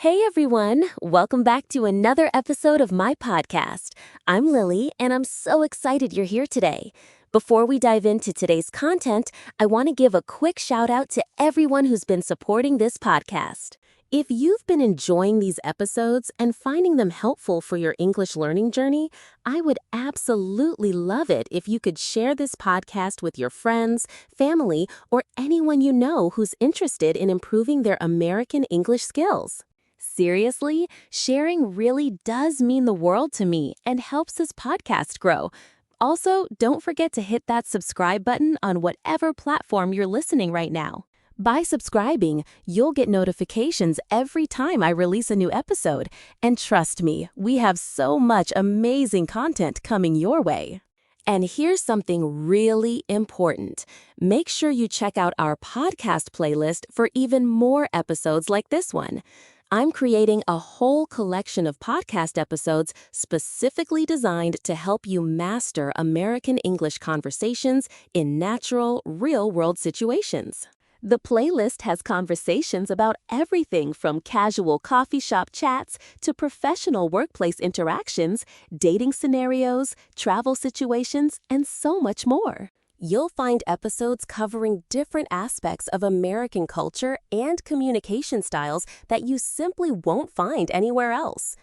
Hey everyone, welcome back to another episode of my podcast. I'm Lily, and I'm so excited you're here today. Before we dive into today's content, I want to give a quick shout out to everyone who's been supporting this podcast. If you've been enjoying these episodes and finding them helpful for your English learning journey, I would absolutely love it if you could share this podcast with your friends, family, or anyone you know who's interested in improving their American English skills. Seriously, sharing really does mean the world to me and helps this podcast grow. Also, don't forget to hit that subscribe button on whatever platform you're listening right now. By subscribing, you'll get notifications every time I release a new episode. And trust me, we have so much amazing content coming your way. And here's something really important. Make sure you check out our podcast playlist for even more episodes like this one. I'm creating a whole collection of podcast episodes specifically designed to help you master American English conversations in natural, real-world situations. The playlist has conversations about everything from casual coffee shop chats to professional workplace interactions, dating scenarios, travel situations, and so much more. You'll find episodes covering different aspects of American culture and communication styles that you simply won't find anywhere else.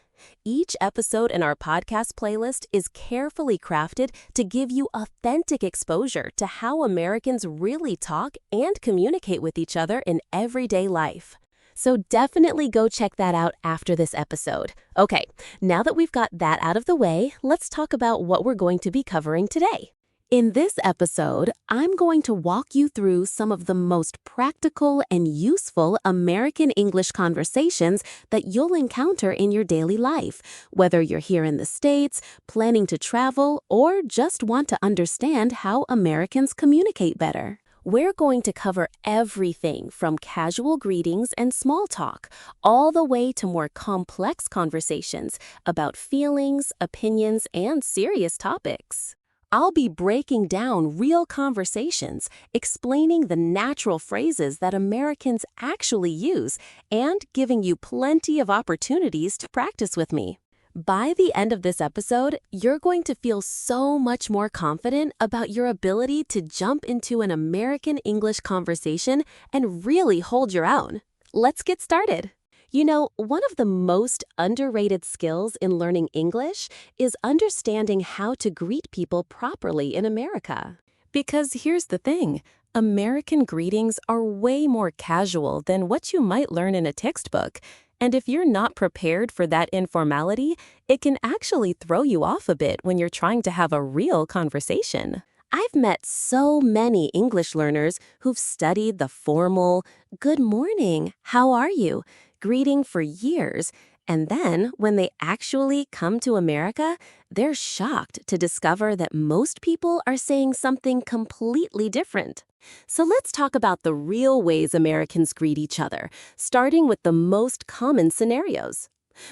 Each episode in our podcast playlist is carefully crafted to give you authentic exposure to how Americans really talk and communicate with each other in everyday life. So definitely go check that out after this episode. Okay, now that we've got that out of the way, let's talk about what we're going to be covering today. In this episode, I'm going to walk you through some of the most practical and useful American English conversations that you'll encounter in your daily life, whether you're here in the States, planning to travel, or just want to understand how Americans communicate better. We're going to cover everything from casual greetings and small talk, all the way to more complex conversations about feelings, opinions, and serious topics. I'll be breaking down real conversations, explaining the natural phrases that Americans actually use, and giving you plenty of opportunities to practice with me. By the end of this episode, you're going to feel so much more confident about your ability to jump into an American English conversation and really hold your own. Let's get started. You know, one of the most underrated skills in learning English is understanding how to greet people properly in America. Because here's the thing, American greetings are way more casual than what you might learn in a textbook. And if you're not prepared for that informality, it can actually throw you off a bit when you're trying to have a real conversation. I've met so many English learners who've studied the formal, "Good morning, how are you?" greeting for years, and then when they actually come to America, they're shocked to discover that most people are saying something completely different. So let's talk about the real ways Americans greet each other, starting with the most common scenarios.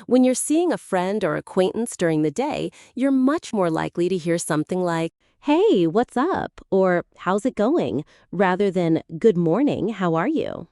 When you're seeing a friend or acquaintance during the day, you're much more likely to hear something like, "Hey, what's up?" or "How's it going?" rather than "Good morning, how are you?"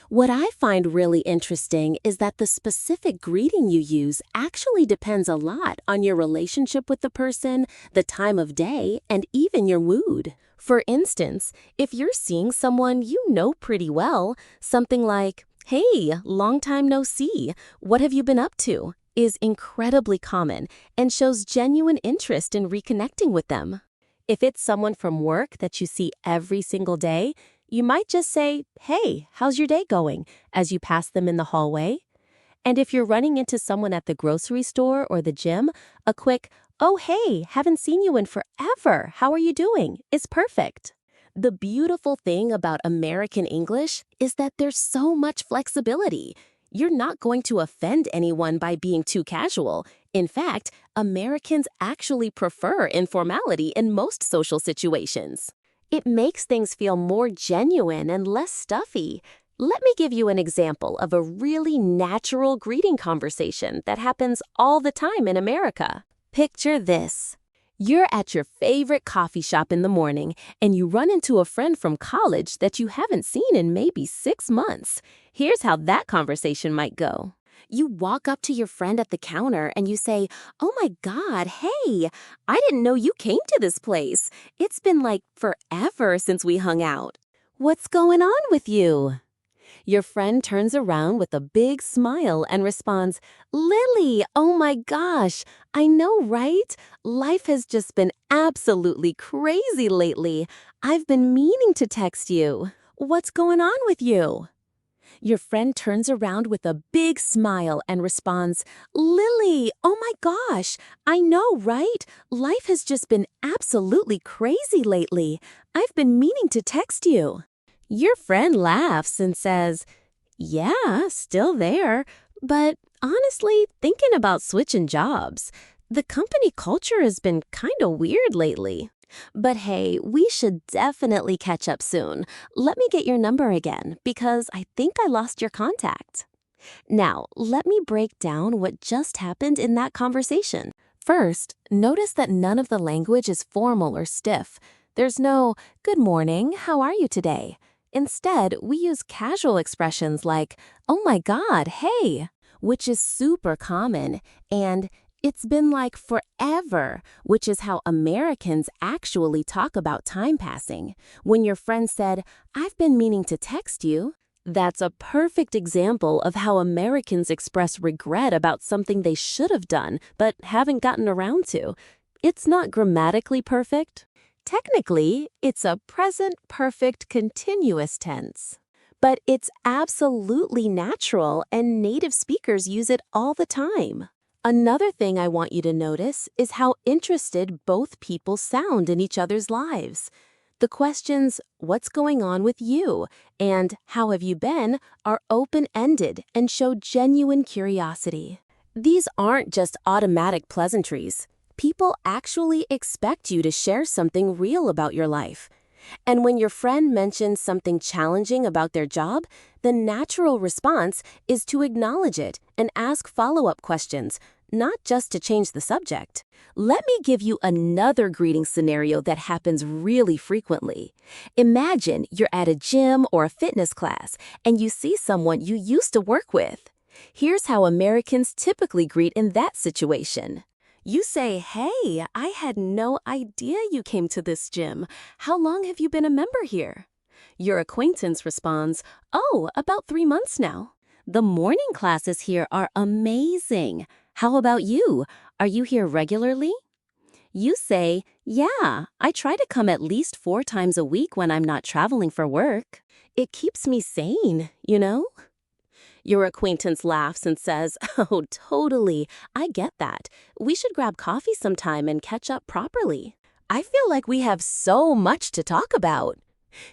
What I find really interesting is that the specific greeting you use actually depends a lot on your relationship with the person, the time of day, and even your mood. For instance, if you're seeing someone you know pretty well, something like, "Hey, long time no see, what have you been up to?" is incredibly common and shows genuine interest in reconnecting with them. If it's someone from work that you see every single day, you might just say, "Hey, how's your day going?" as you pass them in the hallway. And if you're running into someone at the grocery store or the gym, a quick, "Oh, hey, haven't seen you in forever. How are you doing?" is perfect. The beautiful thing about American English is that there's so much flexibility. You're not going to offend anyone by being too casual. In fact, Americans actually prefer informality in most social situations. It makes things feel more genuine and less stuffy. Let me give you an example of a really natural greeting conversation that happens all the time in America. Picture this. You're at your favorite coffee shop in the morning, and you run into a friend from college that you haven't seen in maybe 6 months. Here's how that conversation might go. You walk up to your friend at the counter and you say, "Oh my God, hey, I didn't know you came to this place. It's been like forever since we hung out. What's going on with you?" Your friend turns around with a big smile and responds, "Lily, oh my gosh, I know, right? Life has just been absolutely crazy lately. I've been meaning to text you. What's going on with you?" Your friend turns around with a big smile and responds, "Lily, oh my gosh, I know, right? Life has just been absolutely crazy lately. I've been meaning to text you." Your friend laughs and says, "Yeah, still there, but honestly, thinking about switching jobs. The company culture has been kind of weird lately. But hey, we should definitely catch up soon. Let me get your number again, because I think I lost your contact." Now, let me break down what just happened in that conversation. First, notice that none of the language is formal or stiff. There's no, "Good morning, how are you today?" Instead, we use casual expressions like, "Oh my God, hey," which is super common, and "It's been like forever," which is how Americans actually talk about time passing. When your friend said, "I've been meaning to text you," that's a perfect example of how Americans express regret about something they should have done but haven't gotten around to. It's not grammatically perfect. Technically, it's a present perfect continuous tense. But it's absolutely natural, and native speakers use it all the time. Another thing I want you to notice is how interested both people sound in each other's lives. The questions, "What's going on with you?" and "How have you been?" are open-ended and show genuine curiosity. These aren't just automatic pleasantries. People actually expect you to share something real about your life. And when your friend mentions something challenging about their job, the natural response is to acknowledge it and ask follow-up questions, not just to change the subject. Let me give you another greeting scenario that happens really frequently. Imagine you're at a gym or a fitness class and you see someone you used to work with. Here's how Americans typically greet in that situation. You say, "Hey, I had no idea you came to this gym. How long have you been a member here?" Your acquaintance responds, "Oh, about 3 months now. The morning classes here are amazing. How about you? Are you here regularly?" You say, "Yeah, I try to come at least 4 times a week when I'm not traveling for work. It keeps me sane, you know?" Your acquaintance laughs and says, "Oh, totally. I get that. We should grab coffee sometime and catch up properly. I feel like we have so much to talk about."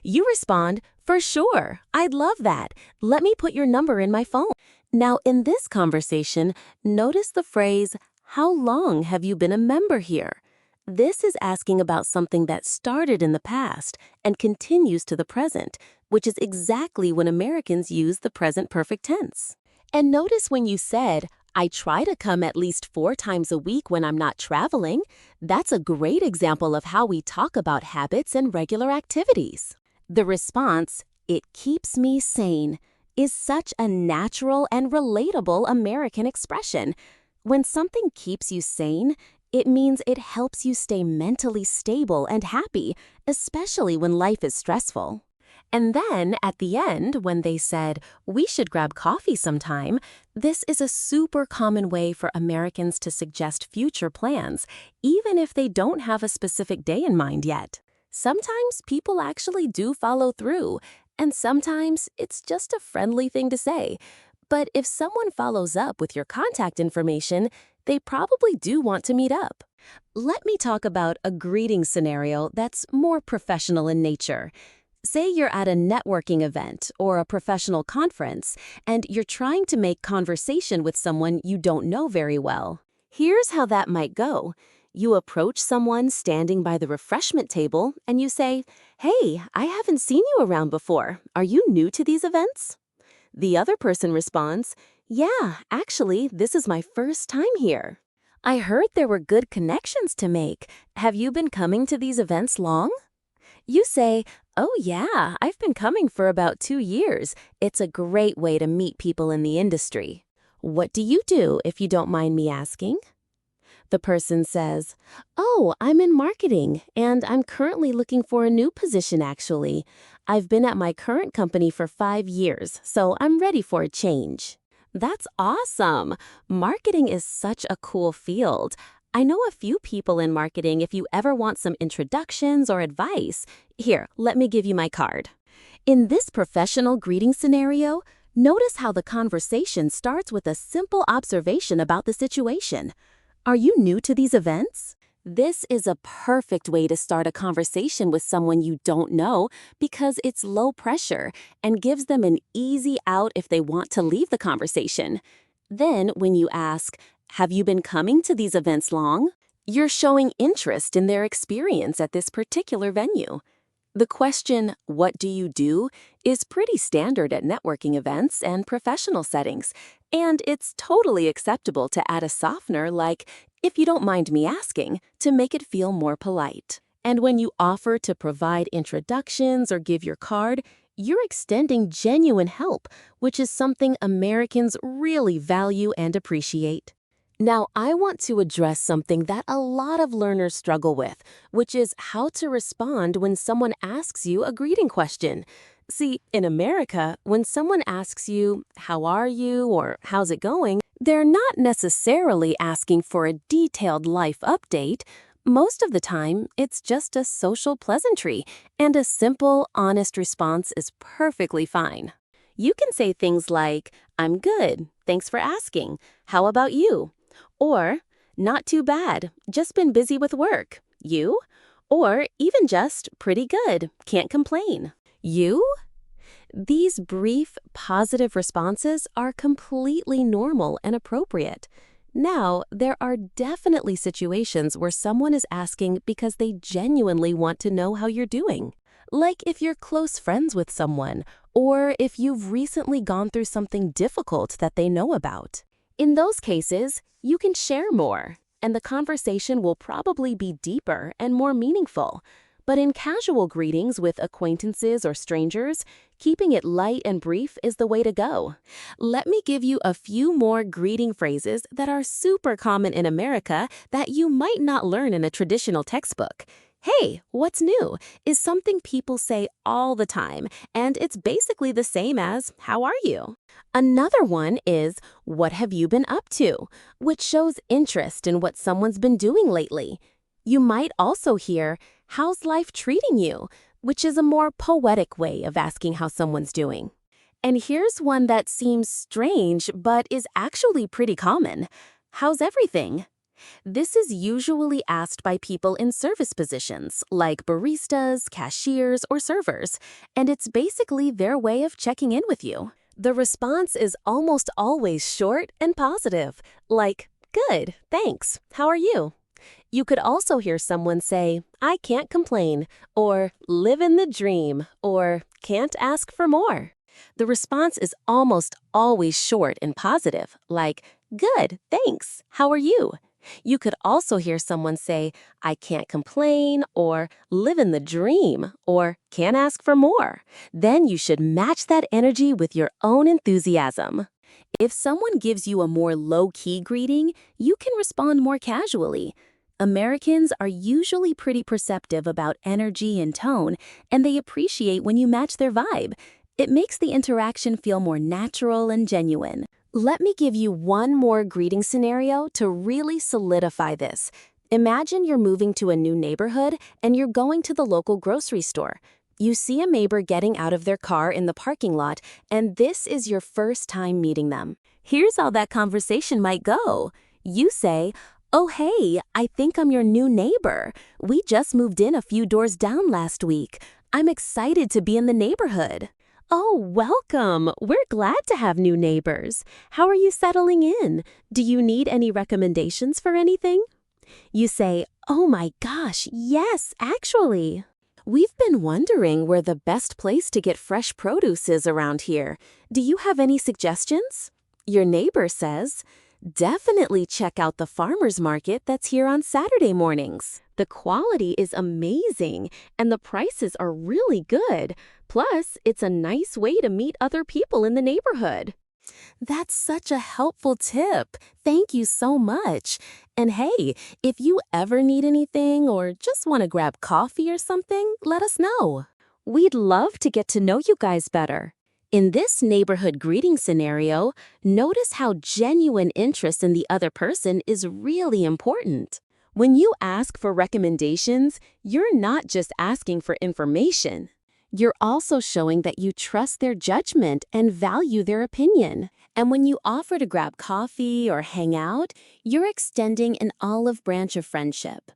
You respond, "For sure. I'd love that. Let me put your number in my phone." Now, in this conversation, notice the phrase, "How long have you been a member here?" This is asking about something that started in the past and continues to the present, which is exactly when Americans use the present perfect tense. And notice when you said, "I try to come at least 4 times a week when I'm not traveling." That's a great example of how we talk about habits and regular activities. The response, "It keeps me sane," is such a natural and relatable American expression. When something keeps you sane, it means it helps you stay mentally stable and happy, especially when life is stressful. And then, at the end, when they said, "We should grab coffee sometime," this is a super common way for Americans to suggest future plans, even if they don't have a specific day in mind yet. Sometimes people actually do follow through, and sometimes it's just a friendly thing to say. But if someone follows up with your contact information, they probably do want to meet up. Let me talk about a greeting scenario that's more professional in nature. Say you're at a networking event or a professional conference, and you're trying to make conversation with someone you don't know very well. Here's how that might go. You approach someone standing by the refreshment table, and you say, "Hey, I haven't seen you around before. Are you new to these events?" The other person responds, "Yeah, actually, this is my first time here. I heard there were good connections to make. Have you been coming to these events long?" You say, "Oh yeah, I've been coming for about 2 years. It's a great way to meet people in the industry." "What do you do, if you don't mind me asking?" The person says, "Oh, I'm in marketing, and I'm currently looking for a new position actually. I've been at my current company for 5 years, so I'm ready for a change." That's awesome! Marketing is such a cool field. I know a few people in marketing. If you ever want some introductions or advice, here, let me give you my card. In this professional greeting scenario, notice how the conversation starts with a simple observation about the situation. Are you new to these events? This is a perfect way to start a conversation with someone you don't know because it's low pressure and gives them an easy out if they want to leave the conversation. Then, when you ask, "Have you been coming to these events long?" you're showing interest in their experience at this particular venue. The question, "What do you do?" is pretty standard at networking events and professional settings, and it's totally acceptable to add a softener like, "If you don't mind me asking," to make it feel more polite. And when you offer to provide introductions or give your card, you're extending genuine help, which is something Americans really value and appreciate. Now, I want to address something that a lot of learners struggle with, which is how to respond when someone asks you a greeting question. See, in America, when someone asks you, "How are you?" or "How's it going?" they're not necessarily asking for a detailed life update. Most of the time, it's just a social pleasantry, and a simple, honest response is perfectly fine. You can say things like, "I'm good, thanks for asking. How about you?" Or, "Not too bad, just been busy with work. You?" Or even just, "Pretty good, can't complain." You? These brief, positive responses are completely normal and appropriate. Now, there are definitely situations where someone is asking because they genuinely want to know how you're doing. Like if you're close friends with someone, or if you've recently gone through something difficult that they know about. In those cases, you can share more, and the conversation will probably be deeper and more meaningful. But in casual greetings with acquaintances or strangers, keeping it light and brief is the way to go. Let me give you a few more greeting phrases that are super common in America that you might not learn in a traditional textbook. "Hey, what's new?" is something people say all the time, and it's basically the same as, "How are you?" Another one is, "What have you been up to?" which shows interest in what someone's been doing lately. You might also hear, "How's life treating you?" which is a more poetic way of asking how someone's doing. And here's one that seems strange, but is actually pretty common. "How's everything?" This is usually asked by people in service positions, like baristas, cashiers, or servers, and it's basically their way of checking in with you. The response is almost always short and positive, like, "Good, thanks, how are you?" You could also hear someone say, "I can't complain," or "Livin' the dream," or "Can't ask for more." The response is almost always short and positive, like, "Good, thanks, how are you?" You could also hear someone say, "I can't complain," or "Livin' the dream," or "Can't ask for more." Then you should match that energy with your own enthusiasm. If someone gives you a more low-key greeting, you can respond more casually. Americans are usually pretty perceptive about energy and tone, and they appreciate when you match their vibe. It makes the interaction feel more natural and genuine. Let me give you one more greeting scenario to really solidify this. Imagine you're moving to a new neighborhood and you're going to the local grocery store. You see a neighbor getting out of their car in the parking lot, and this is your first time meeting them. Here's how that conversation might go. You say, "Oh, hey, I think I'm your new neighbor. We just moved in a few doors down last week. I'm excited to be in the neighborhood." "Oh, welcome. We're glad to have new neighbors. How are you settling in? Do you need any recommendations for anything?" You say, "Oh my gosh, yes, actually. We've been wondering where the best place to get fresh produce is around here. Do you have any suggestions?" Your neighbor says, "Definitely check out the farmer's market that's here on Saturday mornings. The quality is amazing, and the prices are really good. Plus, it's a nice way to meet other people in the neighborhood." That's such a helpful tip. Thank you so much. And hey, if you ever need anything or just want to grab coffee or something, let us know. We'd love to get to know you guys better. In this neighborhood greeting scenario, notice how genuine interest in the other person is really important. When you ask for recommendations, you're not just asking for information. You're also showing that you trust their judgment and value their opinion. And when you offer to grab coffee or hang out, you're extending an olive branch of friendship.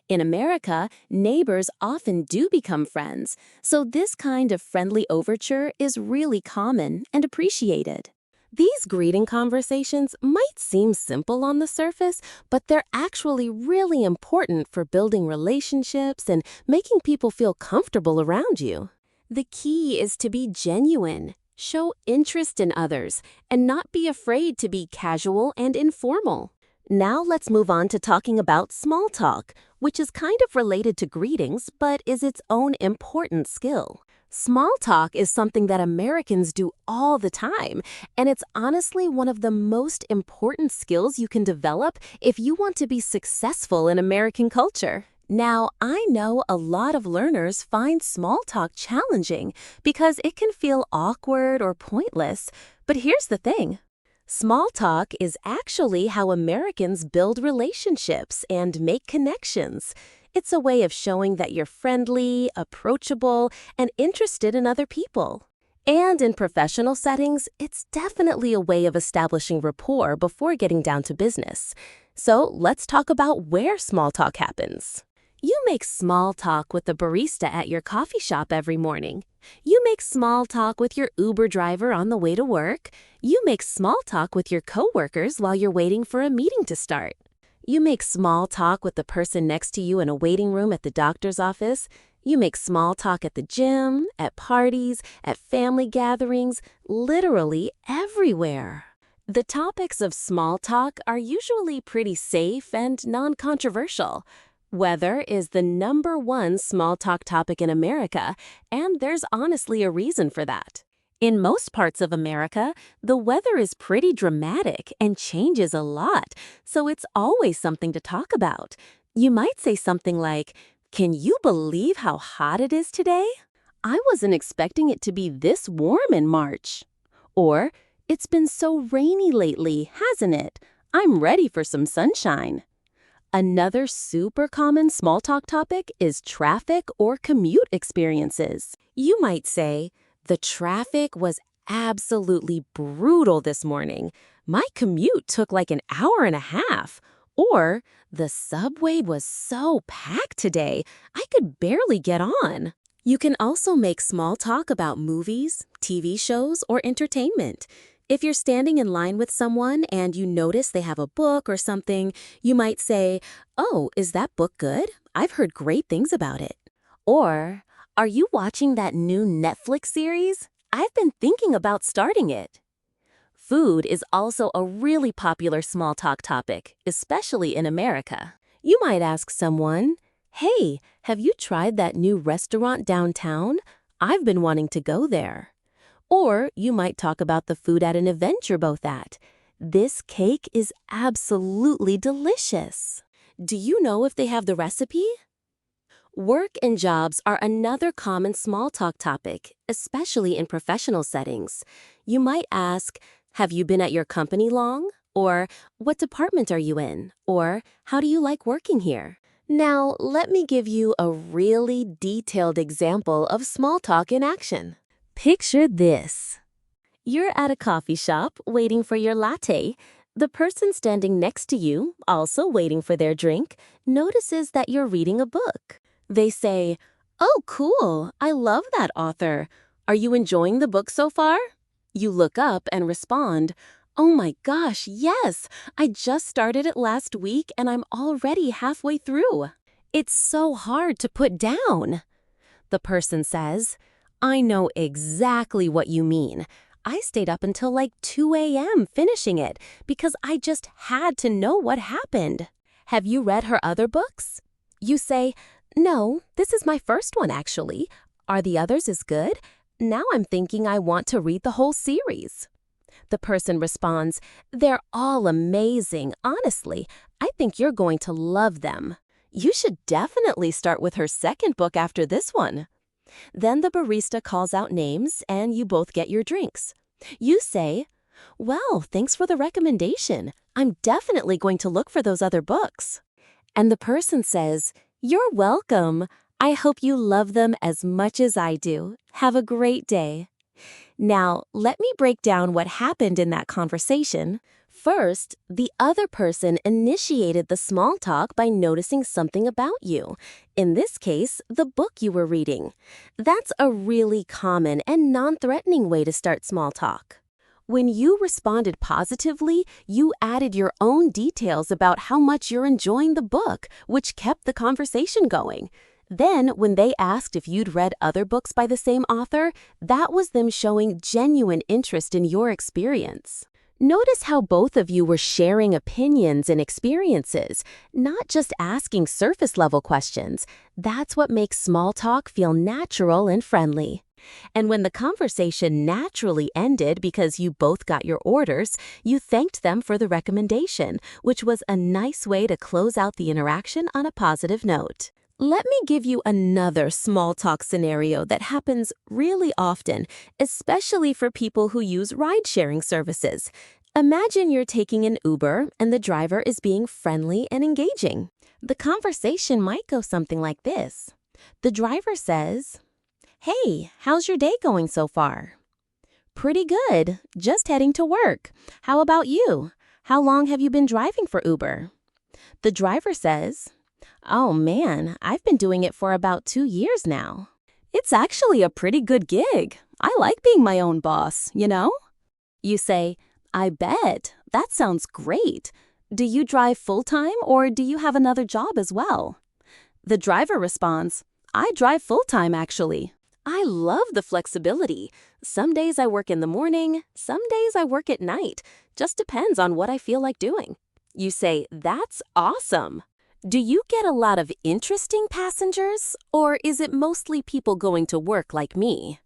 In America, neighbors often do become friends, so this kind of friendly overture is really common and appreciated. These greeting conversations might seem simple on the surface, but they're actually really important for building relationships and making people feel comfortable around you. The key is to be genuine, show interest in others, and not be afraid to be casual and informal. Now let's move on to talking about small talk, which is kind of related to greetings but is its own important skill. Small talk is something that Americans do all the time, and it's honestly one of the most important skills you can develop if you want to be successful in American culture. Now, I know a lot of learners find small talk challenging because it can feel awkward or pointless, but here's the thing. Small talk is actually how Americans build relationships and make connections. It's a way of showing that you're friendly, approachable, and interested in other people. And in professional settings, it's definitely a way of establishing rapport before getting down to business. So let's talk about where small talk happens. You make small talk with the barista at your coffee shop every morning. You make small talk with your Uber driver on the way to work. You make small talk with your coworkers while you're waiting for a meeting to start. You make small talk with the person next to you in a waiting room at the doctor's office. You make small talk at the gym, at parties, at family gatherings, literally everywhere. The topics of small talk are usually pretty safe and non-controversial. Weather is the #1 small talk topic in America, and there's honestly a reason for that. In most parts of America, the weather is pretty dramatic and changes a lot, so it's always something to talk about. You might say something like, "Can you believe how hot it is today? I wasn't expecting it to be this warm in March." Or, "It's been so rainy lately, hasn't it? I'm ready for some sunshine." Another super common small talk topic is traffic or commute experiences. You might say, "The traffic was absolutely brutal this morning. My commute took like an hour and a half." Or, "The subway was so packed today, I could barely get on." You can also make small talk about movies, TV shows, or entertainment. If you're standing in line with someone and you notice they have a book or something, you might say, "Oh, is that book good? I've heard great things about it." Or, "Are you watching that new Netflix series? I've been thinking about starting it." Food is also a really popular small talk topic, especially in America. You might ask someone, "Hey, have you tried that new restaurant downtown? I've been wanting to go there." Or you might talk about the food at an event you're both at. "This cake is absolutely delicious. Do you know if they have the recipe?" Work and jobs are another common small talk topic, especially in professional settings. You might ask, "Have you been at your company long?" Or, "What department are you in?" Or, "How do you like working here?" Now, let me give you a really detailed example of small talk in action. Picture this. You're at a coffee shop waiting for your latte. The person standing next to you, also waiting for their drink, notices that you're reading a book. They say, "Oh, cool, I love that author. Are you enjoying the book so far?" You look up and respond, "Oh my gosh, yes, I just started it last week and I'm already halfway through. It's so hard to put down." The person says, "I know exactly what you mean. I stayed up until like 2 a.m. finishing it because I just had to know what happened. Have you read her other books?" You say, "No, this is my first one actually. Are the others as good? Now I'm thinking I want to read the whole series." The person responds, "They're all amazing. Honestly, I think you're going to love them. You should definitely start with her second book after this one." Then the barista calls out names and you both get your drinks. You say, "Well, thanks for the recommendation. I'm definitely going to look for those other books." And the person says, "You're welcome. I hope you love them as much as I do. Have a great day." Now, let me break down what happened in that conversation. First, the other person initiated the small talk by noticing something about you. In this case, the book you were reading. That's a really common and non-threatening way to start small talk. When you responded positively, you added your own details about how much you're enjoying the book, which kept the conversation going. Then, when they asked if you'd read other books by the same author, that was them showing genuine interest in your experience. Notice how both of you were sharing opinions and experiences, not just asking surface-level questions. That's what makes small talk feel natural and friendly. And when the conversation naturally ended because you both got your orders, you thanked them for the recommendation, which was a nice way to close out the interaction on a positive note. Let me give you another small talk scenario that happens really often, especially for people who use ride-sharing services. Imagine you're taking an Uber and the driver is being friendly and engaging. The conversation might go something like this. The driver says, "Hey, how's your day going so far?" "Pretty good. Just heading to work. How about you? How long have you been driving for Uber?" The driver says, "Oh man, I've been doing it for about 2 years now." "It's actually a pretty good gig. I like being my own boss, you know?" You say, "I bet. That sounds great. Do you drive full-time or do you have another job as well?" The driver responds, "I drive full-time actually. I love the flexibility. Some days I work in the morning, some days I work at night. Just depends on what I feel like doing." You say, "That's awesome. Do you get a lot of interesting passengers, or is it mostly people going to work like me?"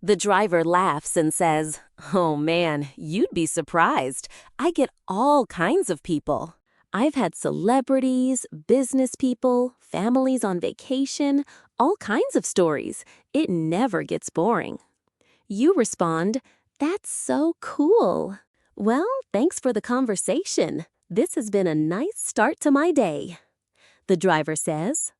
The driver laughs and says, "Oh man, you'd be surprised. I get all kinds of people. I've had celebrities, business people, families on vacation, all kinds of stories. It never gets boring." You respond, "That's so cool. Well, thanks for the conversation. This has been a nice start to my day." The driver says,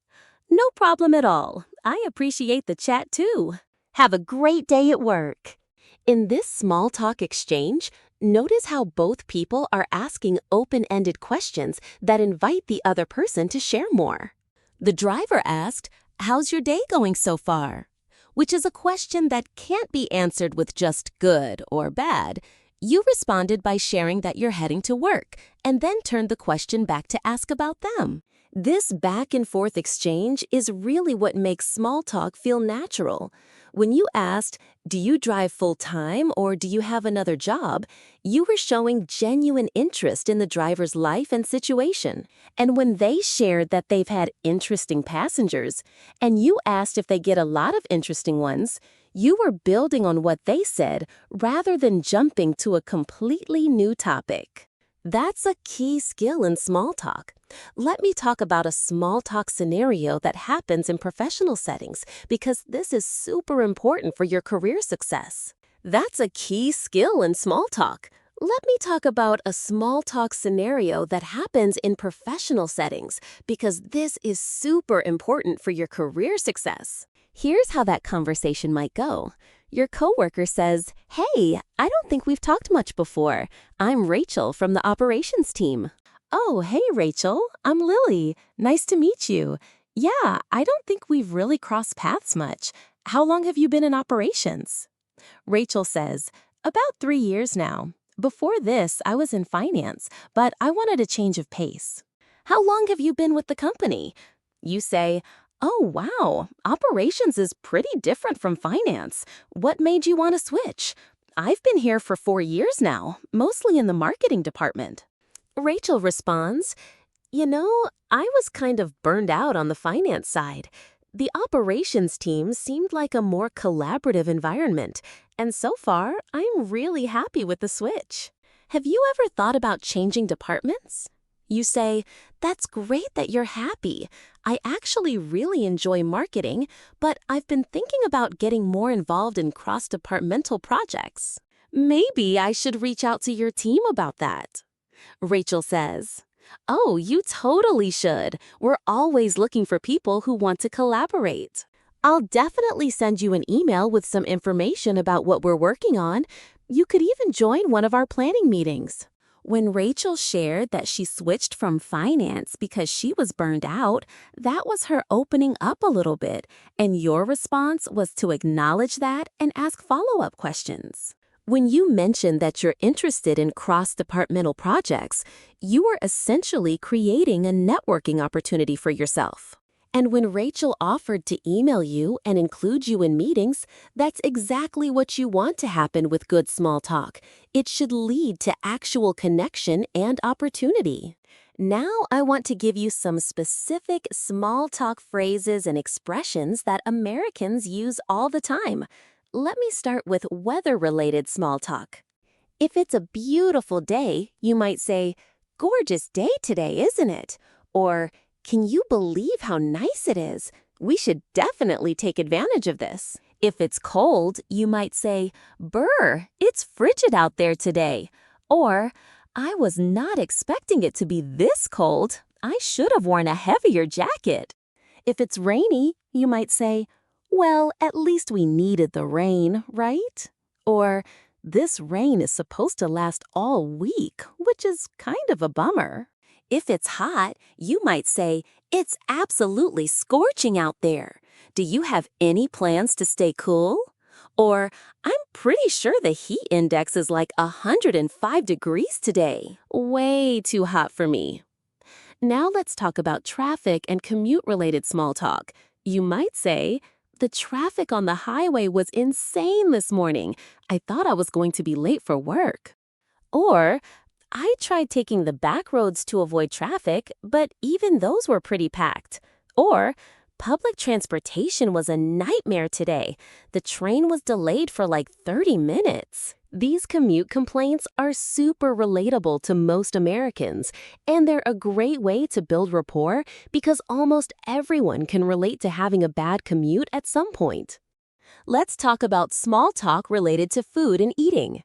"No problem at all. I appreciate the chat too. Have a great day at work." In this small talk exchange, notice how both people are asking open-ended questions that invite the other person to share more. The driver asked, "How's your day going so far?" which is a question that can't be answered with just good or bad. You responded by sharing that you're heading to work, and then turned the question back to ask about them. This back-and-forth exchange is really what makes small talk feel natural. When you asked, "Do you drive full-time or do you have another job?" you were showing genuine interest in the driver's life and situation. And when they shared that they've had interesting passengers, and you asked if they get a lot of interesting ones, you were building on what they said rather than jumping to a completely new topic. That's a key skill in small talk. Let me talk about a small talk scenario that happens in professional settings because this is super important for your career success. That's a key skill in small talk. Let me talk about a small talk scenario that happens in professional settings because this is super important for your career success. Here's how that conversation might go. Your coworker says, "Hey, I don't think we've talked much before. I'm Rachel from the operations team." "Oh, hey, Rachel. I'm Lily. Nice to meet you. Yeah, I don't think we've really crossed paths much. How long have you been in operations?" Rachel says, "About 3 years now. Before this, I was in finance, but I wanted a change of pace." "How long have you been with the company?" You say, "Oh, wow, operations is pretty different from finance. What made you want to switch?" "I've been here for 4 years now, mostly in the marketing department." Rachel responds, "You know, I was kind of burned out on the finance side. The operations team seemed like a more collaborative environment, and so far, I'm really happy with the switch. Have you ever thought about changing departments? You say, "That's great that you're happy. I actually really enjoy marketing, but I've been thinking about getting more involved in cross-departmental projects. Maybe I should reach out to your team about that." Rachel says, "Oh, you totally should. We're always looking for people who want to collaborate. I'll definitely send you an email with some information about what we're working on. You could even join one of our planning meetings." When Rachel shared that she switched from finance because she was burned out, that was her opening up a little bit, and your response was to acknowledge that and ask follow-up questions. When you mentioned that you're interested in cross-departmental projects, you were essentially creating a networking opportunity for yourself. And when Rachel offered to email you and include you in meetings, that's exactly what you want to happen with good small talk. It should lead to actual connection and opportunity. Now I want to give you some specific small talk phrases and expressions that Americans use all the time. Let me start with weather-related small talk. If it's a beautiful day, you might say, "Gorgeous day today, isn't it?" Or, "Can you believe how nice it is? We should definitely take advantage of this." If it's cold, you might say, "Brr, it's frigid out there today." Or, "I was not expecting it to be this cold. I should have worn a heavier jacket." If it's rainy, you might say, "Well, at least we needed the rain, right?" Or, "This rain is supposed to last all week, which is kind of a bummer." If it's hot, you might say, "It's absolutely scorching out there. Do you have any plans to stay cool?" Or, "I'm pretty sure the heat index is like 105 degrees today. Way too hot for me." Now let's talk about traffic and commute-related small talk. You might say, "The traffic on the highway was insane this morning. I thought I was going to be late for work." Or, "I tried taking the back roads to avoid traffic, but even those were pretty packed." Or, "Public transportation was a nightmare today. The train was delayed for like 30 minutes. These commute complaints are super relatable to most Americans, and they're a great way to build rapport because almost everyone can relate to having a bad commute at some point. Let's talk about small talk related to food and eating.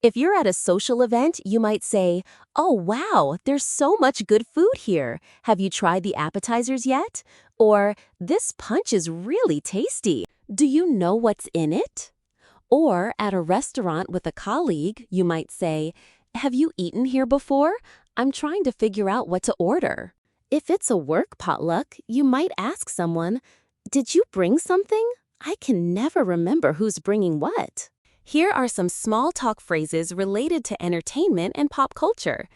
If you're at a social event, you might say, "Oh wow, there's so much good food here. Have you tried the appetizers yet?" Or, "This punch is really tasty. Do you know what's in it?" Or at a restaurant with a colleague, you might say, "Have you eaten here before? I'm trying to figure out what to order." If it's a work potluck, you might ask someone, "Did you bring something? I can never remember who's bringing what." Here are some small talk phrases related to entertainment and pop culture.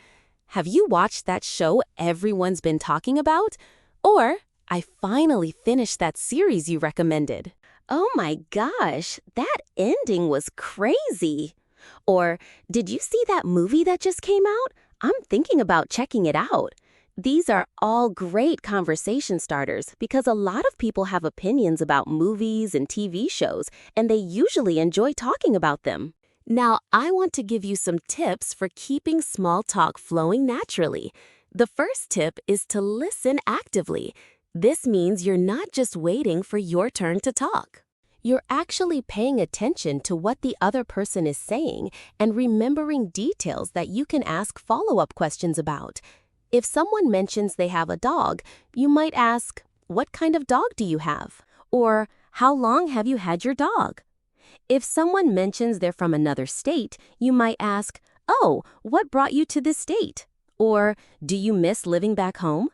Have you watched that show everyone's been talking about? Or, "I finally finished that series you recommended." "Oh my gosh, that ending was crazy." Or, "Did you see that movie that just came out? I'm thinking about checking it out." These are all great conversation starters because a lot of people have opinions about movies and TV shows, and they usually enjoy talking about them. Now, I want to give you some tips for keeping small talk flowing naturally. The first tip is to listen actively. This means you're not just waiting for your turn to talk. You're actually paying attention to what the other person is saying and remembering details that you can ask follow-up questions about. If someone mentions they have a dog, you might ask, "What kind of dog do you have?" Or, "How long have you had your dog?" If someone mentions they're from another state, you might ask, "Oh, what brought you to this state?" Or, "Do you miss living back home?"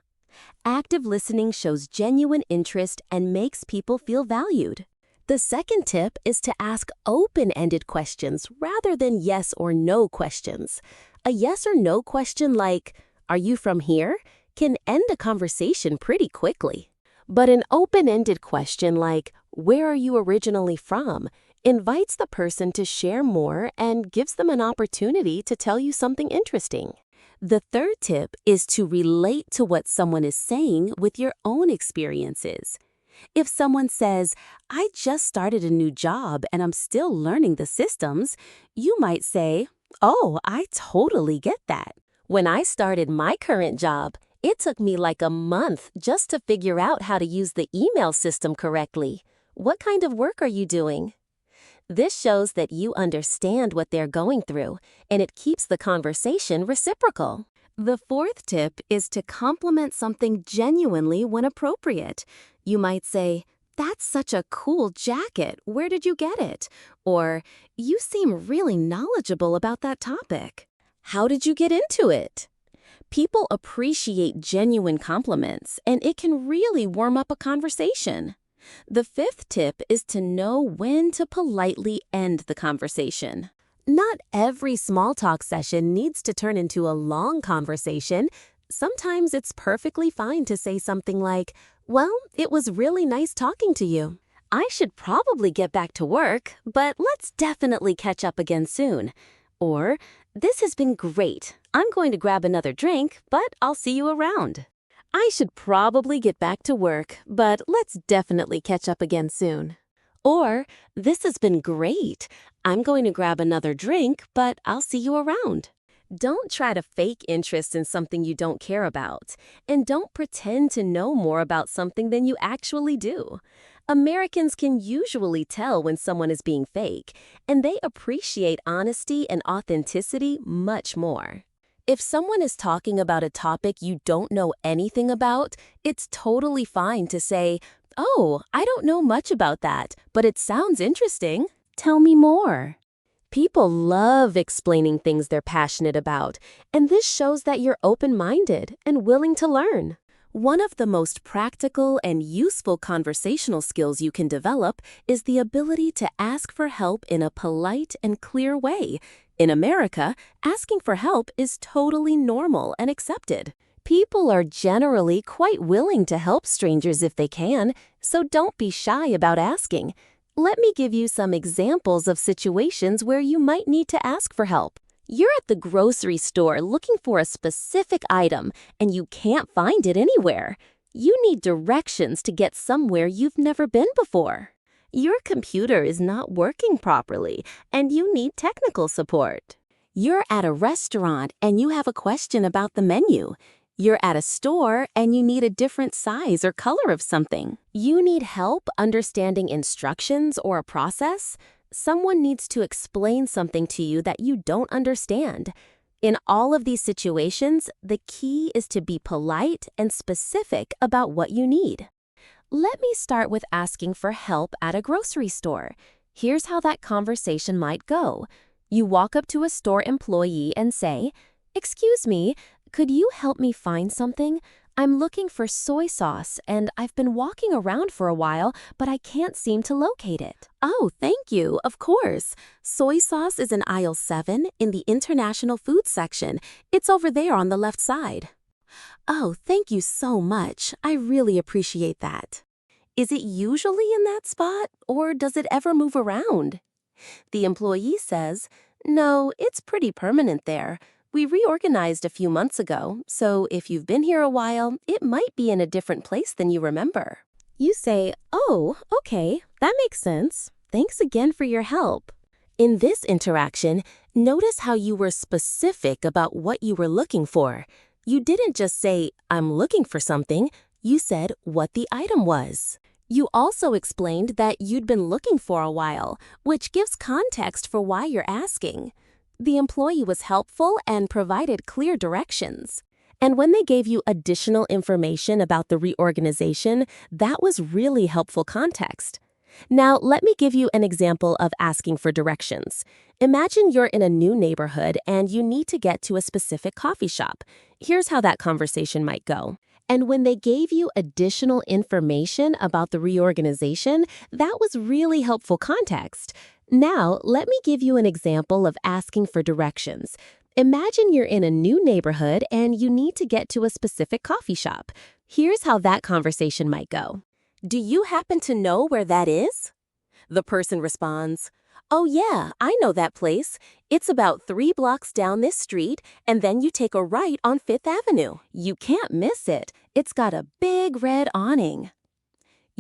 Active listening shows genuine interest and makes people feel valued. The second tip is to ask open-ended questions rather than yes or no questions. A yes or no question like, "Are you from here?" can end a conversation pretty quickly. But an open-ended question like, "Where are you originally from?" invites the person to share more and gives them an opportunity to tell you something interesting. The third tip is to relate to what someone is saying with your own experiences. If someone says, I just started a new job and I'm still learning the systems, you might say, oh, I totally get that. When I started my current job, it took me like a month just to figure out how to use the email system correctly. What kind of work are you doing? This shows that you understand what they're going through, and it keeps the conversation reciprocal. The fourth tip is to compliment something genuinely when appropriate. You might say, that's such a cool jacket. Where did you get it? Or, you seem really knowledgeable about that topic. How did you get into it? People appreciate genuine compliments, and it can really warm up a conversation. The fifth tip is to know when to politely end the conversation. Not every small talk session needs to turn into a long conversation. Sometimes it's perfectly fine to say something like, well, it was really nice talking to you. I should probably get back to work, but let's definitely catch up again soon. Or, this has been great. I'm going to grab another drink, but I'll see you around. I should probably get back to work, but let's definitely catch up again soon. Or, this has been great. I'm going to grab another drink, but I'll see you around. Don't try to fake interest in something you don't care about, and don't pretend to know more about something than you actually do. Americans can usually tell when someone is being fake, and they appreciate honesty and authenticity much more. If someone is talking about a topic you don't know anything about, it's totally fine to say, oh, I don't know much about that, but it sounds interesting. Tell me more. People love explaining things they're passionate about, and this shows that you're open-minded and willing to learn. One of the most practical and useful conversational skills you can develop is the ability to ask for help in a polite and clear way. In America, asking for help is totally normal and accepted. People are generally quite willing to help strangers if they can, so don't be shy about asking. Let me give you some examples of situations where you might need to ask for help. You're at the grocery store looking for a specific item, and you can't find it anywhere. You need directions to get somewhere you've never been before. Your computer is not working properly, and you need technical support. You're at a restaurant, and you have a question about the menu. You're at a store, and you need a different size or color of something. You need help understanding instructions or a process. Someone needs to explain something to you that you don't understand. In all of these situations, the key is to be polite and specific about what you need. Let me start with asking for help at a grocery store. Here's how that conversation might go. You walk up to a store employee and say, "Excuse me, could you help me find something? I'm looking for soy sauce, and I've been walking around for a while, but I can't seem to locate it." "Oh, thank you, of course. Soy sauce is in aisle 7 in the international food section. It's over there on the left side." "Oh, thank you so much. I really appreciate that." "Is it usually in that spot, or does it ever move around?" The employee says, "No, it's pretty permanent there. We reorganized a few months ago, so if you've been here a while, it might be in a different place than you remember." You say, "Oh, okay, that makes sense. Thanks again for your help." In this interaction, notice how you were specific about what you were looking for. You didn't just say, "I'm looking for something." You said what the item was. You also explained that you'd been looking for a while, which gives context for why you're asking. The employee was helpful and provided clear directions. And when they gave you additional information about the reorganization, that was really helpful context. Now, let me give you an example of asking for directions. Imagine you're in a new neighborhood and you need to get to a specific coffee shop. Here's how that conversation might go. And when they gave you additional information about the reorganization, that was really helpful context. Now, let me give you an example of asking for directions. Imagine you're in a new neighborhood and you need to get to a specific coffee shop. Here's how that conversation might go. "Do you happen to know where that is?" The person responds, "Oh yeah, I know that place. It's about 3 blocks down this street, and then you take a right on 5th Avenue. You can't miss it. It's got a big red awning."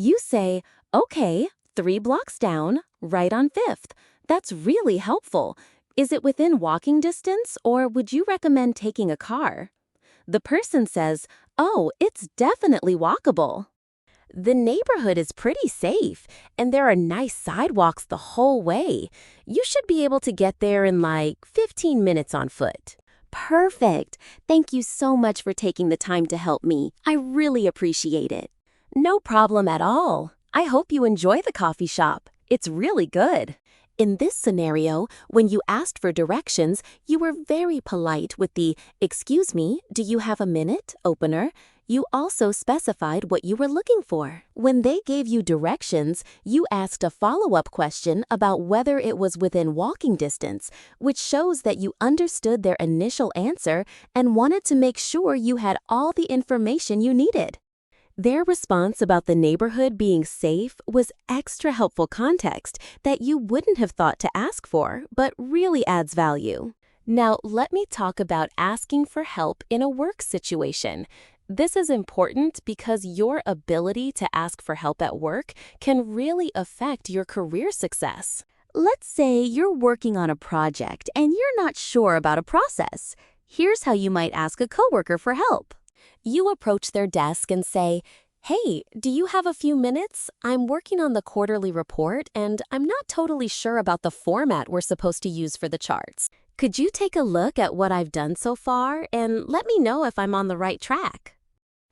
You say, okay, 3 blocks down, right on 5th. That's really helpful. Is it within walking distance, or would you recommend taking a car? The person says, oh, it's definitely walkable. The neighborhood is pretty safe, and there are nice sidewalks the whole way. You should be able to get there in like 15 minutes on foot. Perfect. Thank you so much for taking the time to help me. I really appreciate it. No problem at all. I hope you enjoy the coffee shop. It's really good. In this scenario, when you asked for directions, you were very polite with the, "Excuse me, do you have a minute?" opener. You also specified what you were looking for. When they gave you directions, you asked a follow-up question about whether it was within walking distance, which shows that you understood their initial answer and wanted to make sure you had all the information you needed. Their response about the neighborhood being safe was extra helpful context that you wouldn't have thought to ask for, but really adds value. Now, let me talk about asking for help in a work situation. This is important because your ability to ask for help at work can really affect your career success. Let's say you're working on a project and you're not sure about a process. Here's how you might ask a coworker for help. You approach their desk and say, "Hey, do you have a few minutes? I'm working on the quarterly report and I'm not totally sure about the format we're supposed to use for the charts. Could you take a look at what I've done so far and let me know if I'm on the right track?"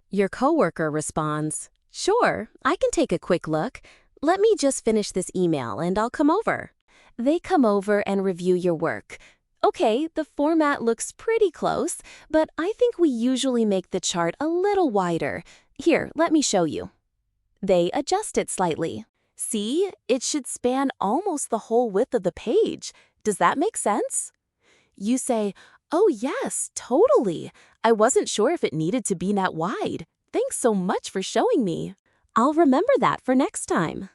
Your coworker responds, "Sure, I can take a quick look. Let me just finish this email and I'll come over." They come over and review your work. "Okay, the format looks pretty close, but I think we usually make the chart a little wider. Here, let me show you." They adjust it slightly. "See, it should span almost the whole width of the page. Does that make sense?" You say, "Oh yes, totally. I wasn't sure if it needed to be that wide. Thanks so much for showing me. I'll remember that for next time."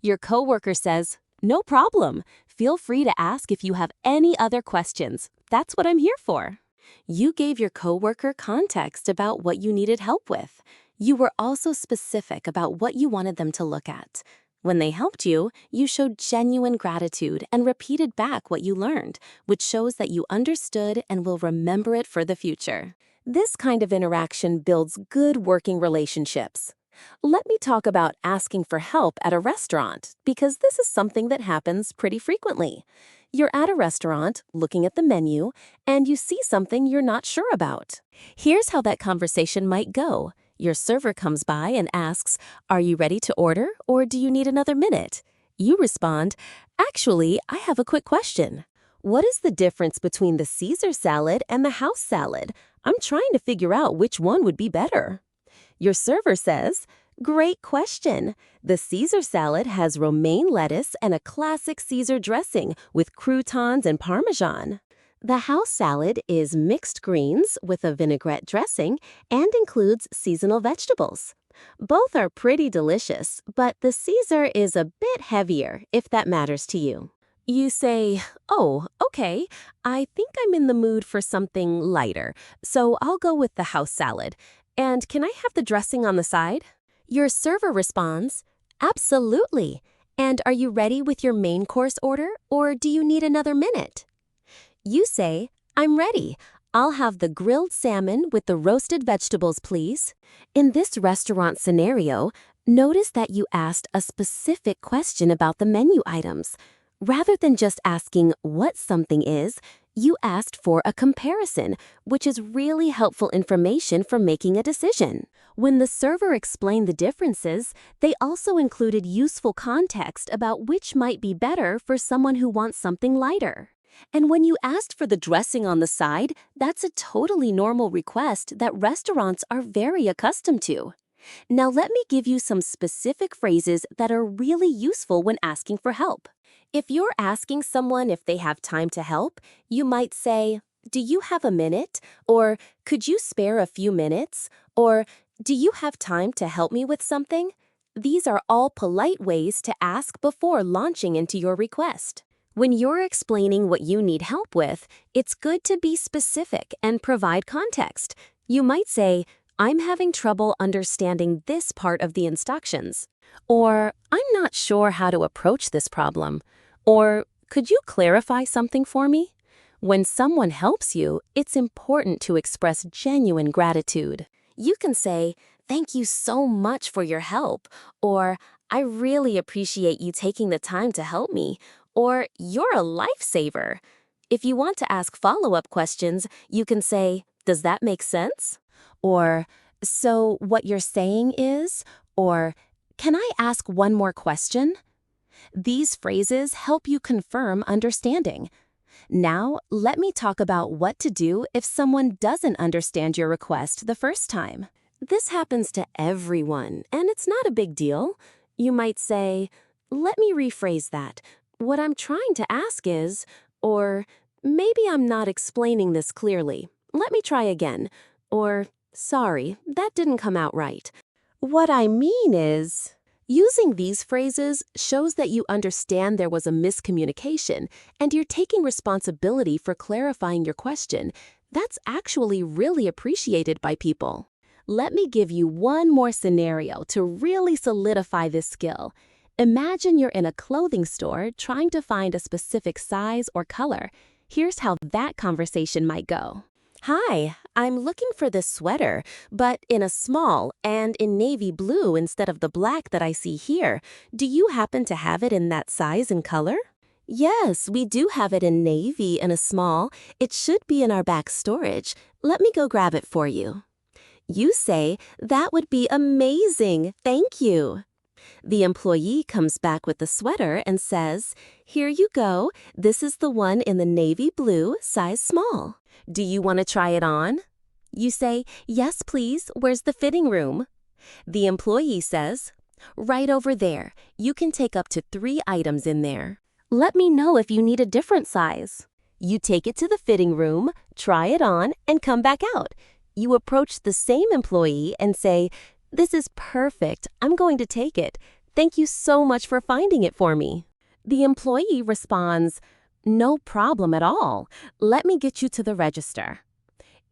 Your coworker says, "No problem. Feel free to ask if you have any other questions. That's what I'm here for." You gave your coworker context about what you needed help with. You were also specific about what you wanted them to look at. When they helped you, you showed genuine gratitude and repeated back what you learned, which shows that you understood and will remember it for the future. This kind of interaction builds good working relationships. Let me talk about asking for help at a restaurant, because this is something that happens pretty frequently. You're at a restaurant, looking at the menu, and you see something you're not sure about. Here's how that conversation might go. Your server comes by and asks, "Are you ready to order, or do you need another minute?" You respond, "Actually, I have a quick question. What is the difference between the Caesar salad and the house salad? I'm trying to figure out which one would be better." Your server says, "Great question. The Caesar salad has romaine lettuce and a classic Caesar dressing with croutons and Parmesan. The house salad is mixed greens with a vinaigrette dressing and includes seasonal vegetables. Both are pretty delicious, but the Caesar is a bit heavier, if that matters to you." You say, "Oh, okay. I think I'm in the mood for something lighter, so I'll go with the house salad. And can I have the dressing on the side?" Your server responds, "Absolutely. And are you ready with your main course order, or do you need another minute?" You say, "I'm ready. I'll have the grilled salmon with the roasted vegetables, please." In this restaurant scenario, notice that you asked a specific question about the menu items. Rather than just asking what something is, you asked for a comparison, which is really helpful information for making a decision. When the server explained the differences, they also included useful context about which might be better for someone who wants something lighter. And when you asked for the dressing on the side, that's a totally normal request that restaurants are very accustomed to. Now let me give you some specific phrases that are really useful when asking for help. If you're asking someone if they have time to help, you might say, "Do you have a minute?" Or "Could you spare a few minutes?" Or "Do you have time to help me with something?" These are all polite ways to ask before launching into your request. When you're explaining what you need help with, it's good to be specific and provide context. You might say, I'm having trouble understanding this part of the instructions. Or, I'm not sure how to approach this problem. Or, could you clarify something for me? When someone helps you, it's important to express genuine gratitude. You can say, "Thank you so much for your help," or "I really appreciate you taking the time to help me," or "You're a lifesaver." If you want to ask follow-up questions, you can say, "Does that make sense?" Or, "So what you're saying is," or "Can I ask one more question?" These phrases help you confirm understanding. Now, let me talk about what to do if someone doesn't understand your request the first time. This happens to everyone, and it's not a big deal. You might say, "Let me rephrase that. What I'm trying to ask is," or "Maybe I'm not explaining this clearly. Let me try again," or "Sorry, that didn't come out right." What I mean is, using these phrases shows that you understand there was a miscommunication and you're taking responsibility for clarifying your question. That's actually really appreciated by people. Let me give you one more scenario to really solidify this skill. Imagine you're in a clothing store trying to find a specific size or color. Here's how that conversation might go. "Hi, I'm looking for this sweater, but in a small and in navy blue instead of the black that I see here. Do you happen to have it in that size and color?" "Yes, we do have it in navy in a small. It should be in our back storage. Let me go grab it for you." You say, "That would be amazing. Thank you." The employee comes back with the sweater and says, "Here you go. This is the one in the navy blue, size small. Do you want to try it on?" You say, "Yes, please. Where's the fitting room?" The employee says, "Right over there. You can take up to 3 items in there. Let me know if you need a different size." You take it to the fitting room, try it on, and come back out. You approach the same employee and say, "This is perfect. I'm going to take it. Thank you so much for finding it for me." The employee responds, "No problem at all. Let me get you to the register."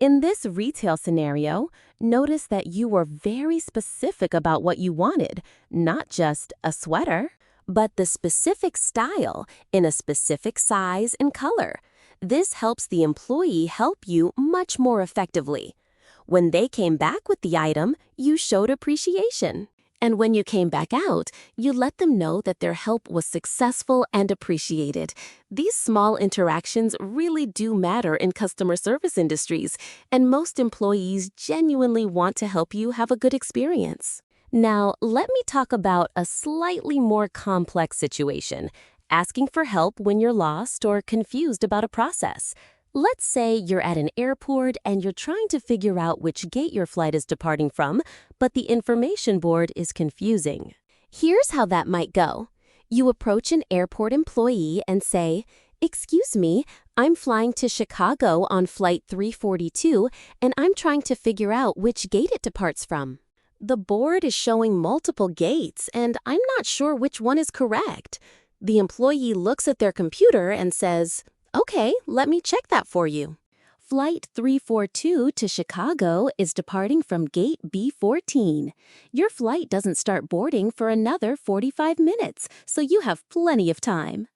In this retail scenario, notice that you were very specific about what you wanted, not just a sweater, but the specific style in a specific size and color. This helps the employee help you much more effectively. When they came back with the item, you showed appreciation. And when you came back out, you let them know that their help was successful and appreciated. These small interactions really do matter in customer service industries, and most employees genuinely want to help you have a good experience. Now, let me talk about a slightly more complex situation, asking for help when you're lost or confused about a process. Let's say you're at an airport and you're trying to figure out which gate your flight is departing from, but the information board is confusing. Here's how that might go. You approach an airport employee and say, "Excuse me, I'm flying to Chicago on flight 342, and I'm trying to figure out which gate it departs from. The board is showing multiple gates, and I'm not sure which one is correct." The employee looks at their computer and says, "Okay, let me check that for you. Flight 342 to Chicago is departing from gate B14. Your flight doesn't start boarding for another 45 minutes, so you have plenty of time."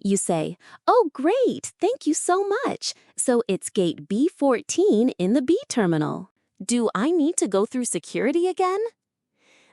You say, "Oh, great, thank you so much. So it's gate B14 in the B terminal. Do I need to go through security again?"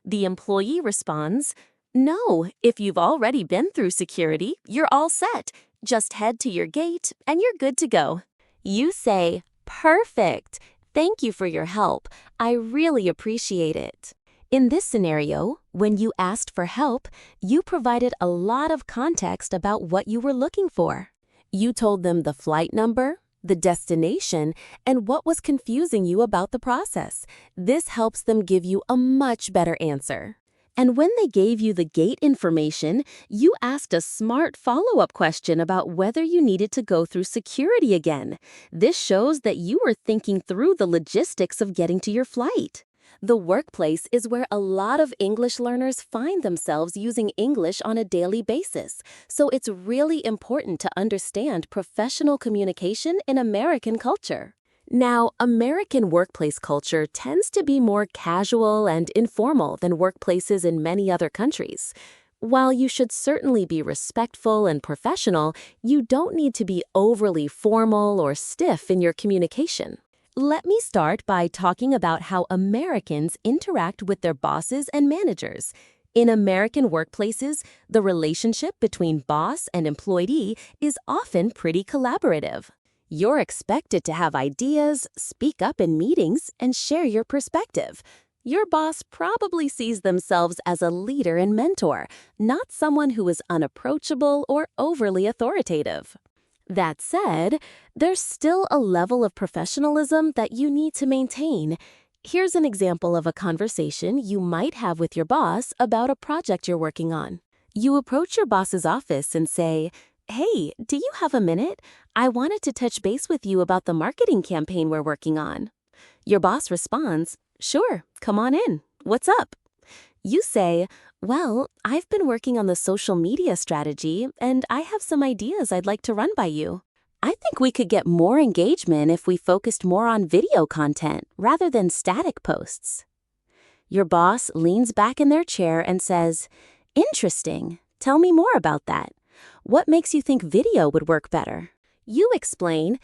The employee responds, "No, if you've already been through security, you're all set. Just head to your gate and you're good to go." You say, "Perfect. Thank you for your help. I really appreciate it." In this scenario, when you asked for help, you provided a lot of context about what you were looking for. You told them the flight number, the destination, and what was confusing you about the process. This helps them give you a much better answer. And when they gave you the gate information, you asked a smart follow-up question about whether you needed to go through security again. This shows that you were thinking through the logistics of getting to your flight. The workplace is where a lot of English learners find themselves using English on a daily basis, so it's really important to understand professional communication in American culture. Now, American workplace culture tends to be more casual and informal than workplaces in many other countries. While you should certainly be respectful and professional, you don't need to be overly formal or stiff in your communication. Let me start by talking about how Americans interact with their bosses and managers. In American workplaces, the relationship between boss and employee is often pretty collaborative. You're expected to have ideas, speak up in meetings, and share your perspective. Your boss probably sees themselves as a leader and mentor, not someone who is unapproachable or overly authoritative. That said, there's still a level of professionalism that you need to maintain. Here's an example of a conversation you might have with your boss about a project you're working on. You approach your boss's office and say, "Hey, do you have a minute? I wanted to touch base with you about the marketing campaign we're working on." Your boss responds, "Sure, come on in. What's up?" You say, "Well, I've been working on the social media strategy, and I have some ideas I'd like to run by you. I think we could get more engagement if we focused more on video content rather than static posts." Your boss leans back in their chair and says, "Interesting. Tell me more about that. What makes you think video would work better?" You explain,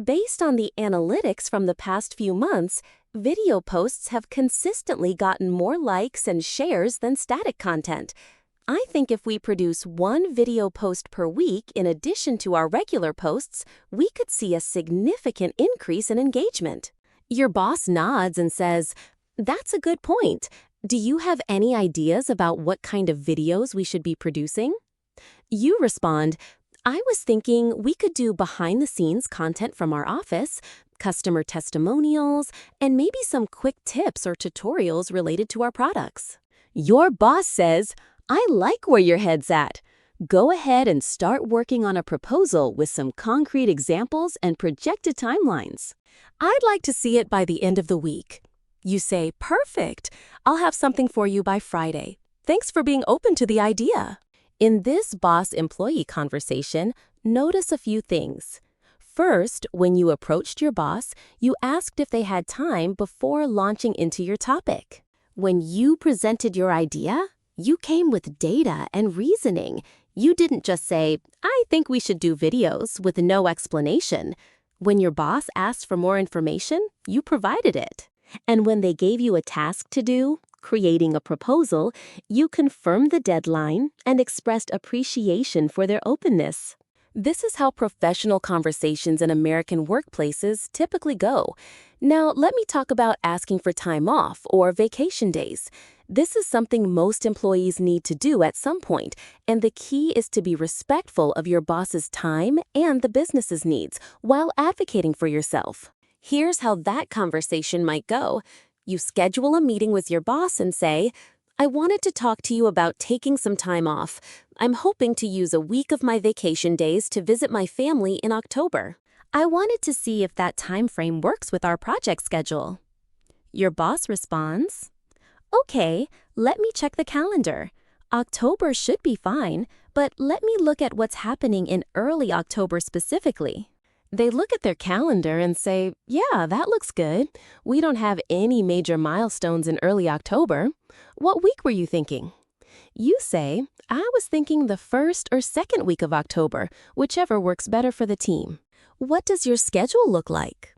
"Based on the analytics from the past few months, video posts have consistently gotten more likes and shares than static content. I think if we produce one video post per week in addition to our regular posts, we could see a significant increase in engagement." Your boss nods and says, "That's a good point. Do you have any ideas about what kind of videos we should be producing?" You respond, "I was thinking we could do behind-the-scenes content from our office, customer testimonials, and maybe some quick tips or tutorials related to our products." Your boss says, "I like where your head's at. Go ahead and start working on a proposal with some concrete examples and projected timelines. I'd like to see it by the end of the week." You say, "Perfect. I'll have something for you by Friday. Thanks for being open to the idea." In this boss-employee conversation, notice a few things. First, when you approached your boss, you asked if they had time before launching into your topic. When you presented your idea, you came with data and reasoning. You didn't just say, "I think we should do videos," with no explanation. When your boss asked for more information, you provided it. And when they gave you a task to do, creating a proposal, you confirmed the deadline and expressed appreciation for their openness. This is how professional conversations in American workplaces typically go. Now, let me talk about asking for time off or vacation days. This is something most employees need to do at some point, and the key is to be respectful of your boss's time and the business's needs while advocating for yourself. Here's how that conversation might go. You schedule a meeting with your boss and say, "I wanted to talk to you about taking some time off. I'm hoping to use a week of my vacation days to visit my family in October. I wanted to see if that time frame works with our project schedule." Your boss responds, "Okay, let me check the calendar. October should be fine, but let me look at what's happening in early October specifically." They look at their calendar and say, "Yeah, that looks good. We don't have any major milestones in early October. What week were you thinking?" You say, "I was thinking the first or second week of October, whichever works better for the team." "What does your schedule look like?"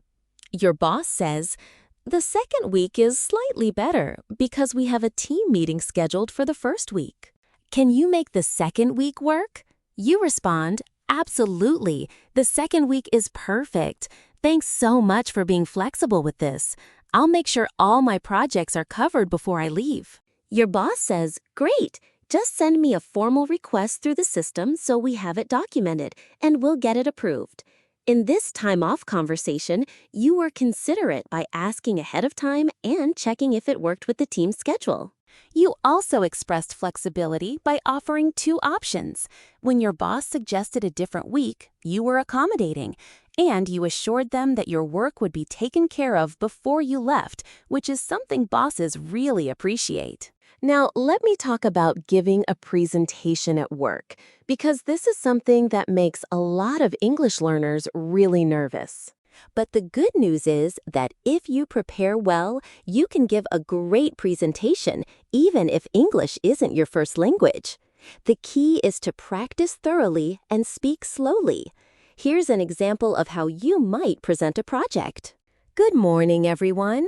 Your boss says, "The second week is slightly better because we have a team meeting scheduled for the first week." "Can you make the second week work?" You respond, "Absolutely. The second week is perfect. Thanks so much for being flexible with this. I'll make sure all my projects are covered before I leave." Your boss says, "Great. Just send me a formal request through the system so we have it documented, and we'll get it approved." In this time-off conversation, you were considerate by asking ahead of time and checking if it worked with the team's schedule. You also expressed flexibility by offering two options. When your boss suggested a different week, you were accommodating, and you assured them that your work would be taken care of before you left, which is something bosses really appreciate. Now, let me talk about giving a presentation at work, because this is something that makes a lot of English learners really nervous. But the good news is that if you prepare well, you can give a great presentation, even if English isn't your first language. The key is to practice thoroughly and speak slowly. Here's an example of how you might present a project. Good morning, everyone.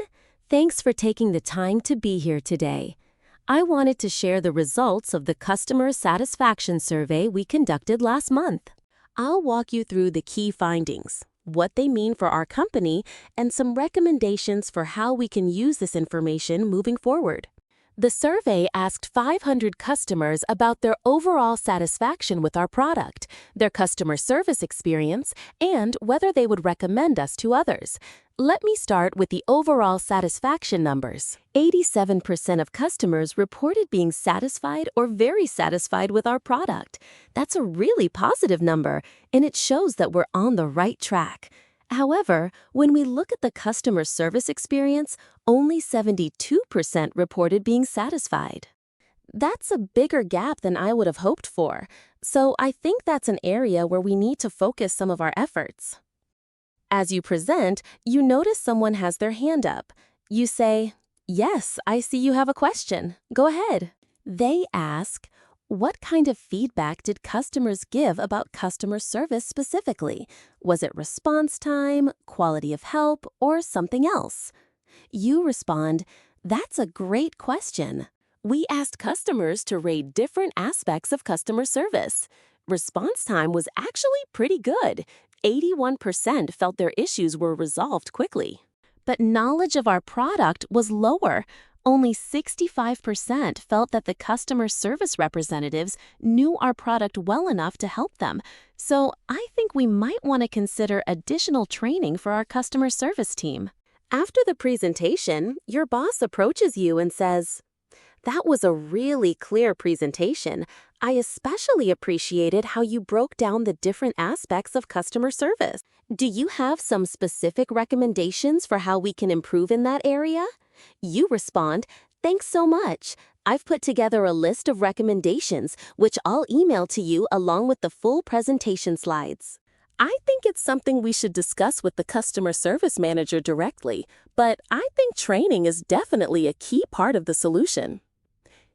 Thanks for taking the time to be here today. I wanted to share the results of the customer satisfaction survey we conducted last month. I'll walk you through the key findings, what they mean for our company, and some recommendations for how we can use this information moving forward. The survey asked 500 customers about their overall satisfaction with our product, their customer service experience, and whether they would recommend us to others. Let me start with the overall satisfaction numbers. 87% of customers reported being satisfied or very satisfied with our product. That's a really positive number, and it shows that we're on the right track. However, when we look at the customer service experience, only 72% reported being satisfied. That's a bigger gap than I would have hoped for, so I think that's an area where we need to focus some of our efforts. As you present, you notice someone has their hand up. You say, "Yes, I see you have a question. Go ahead." They ask, "What kind of feedback did customers give about customer service specifically? Was it response time, quality of help, or something else?" You respond, "That's a great question. We asked customers to rate different aspects of customer service. Response time was actually pretty good. 81% felt their issues were resolved quickly. But knowledge of our product was lower. Only 65% felt that the customer service representatives knew our product well enough to help them. So I think we might want to consider additional training for our customer service team." After the presentation, your boss approaches you and says, "That was a really clear presentation. I especially appreciated how you broke down the different aspects of customer service. Do you have some specific recommendations for how we can improve in that area?" You respond, "Thanks so much. I've put together a list of recommendations, which I'll email to you along with the full presentation slides." I think it's something we should discuss with the customer service manager directly, but I think training is definitely a key part of the solution.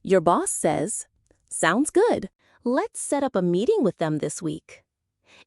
Your boss says, "Sounds good. Let's set up a meeting with them this week."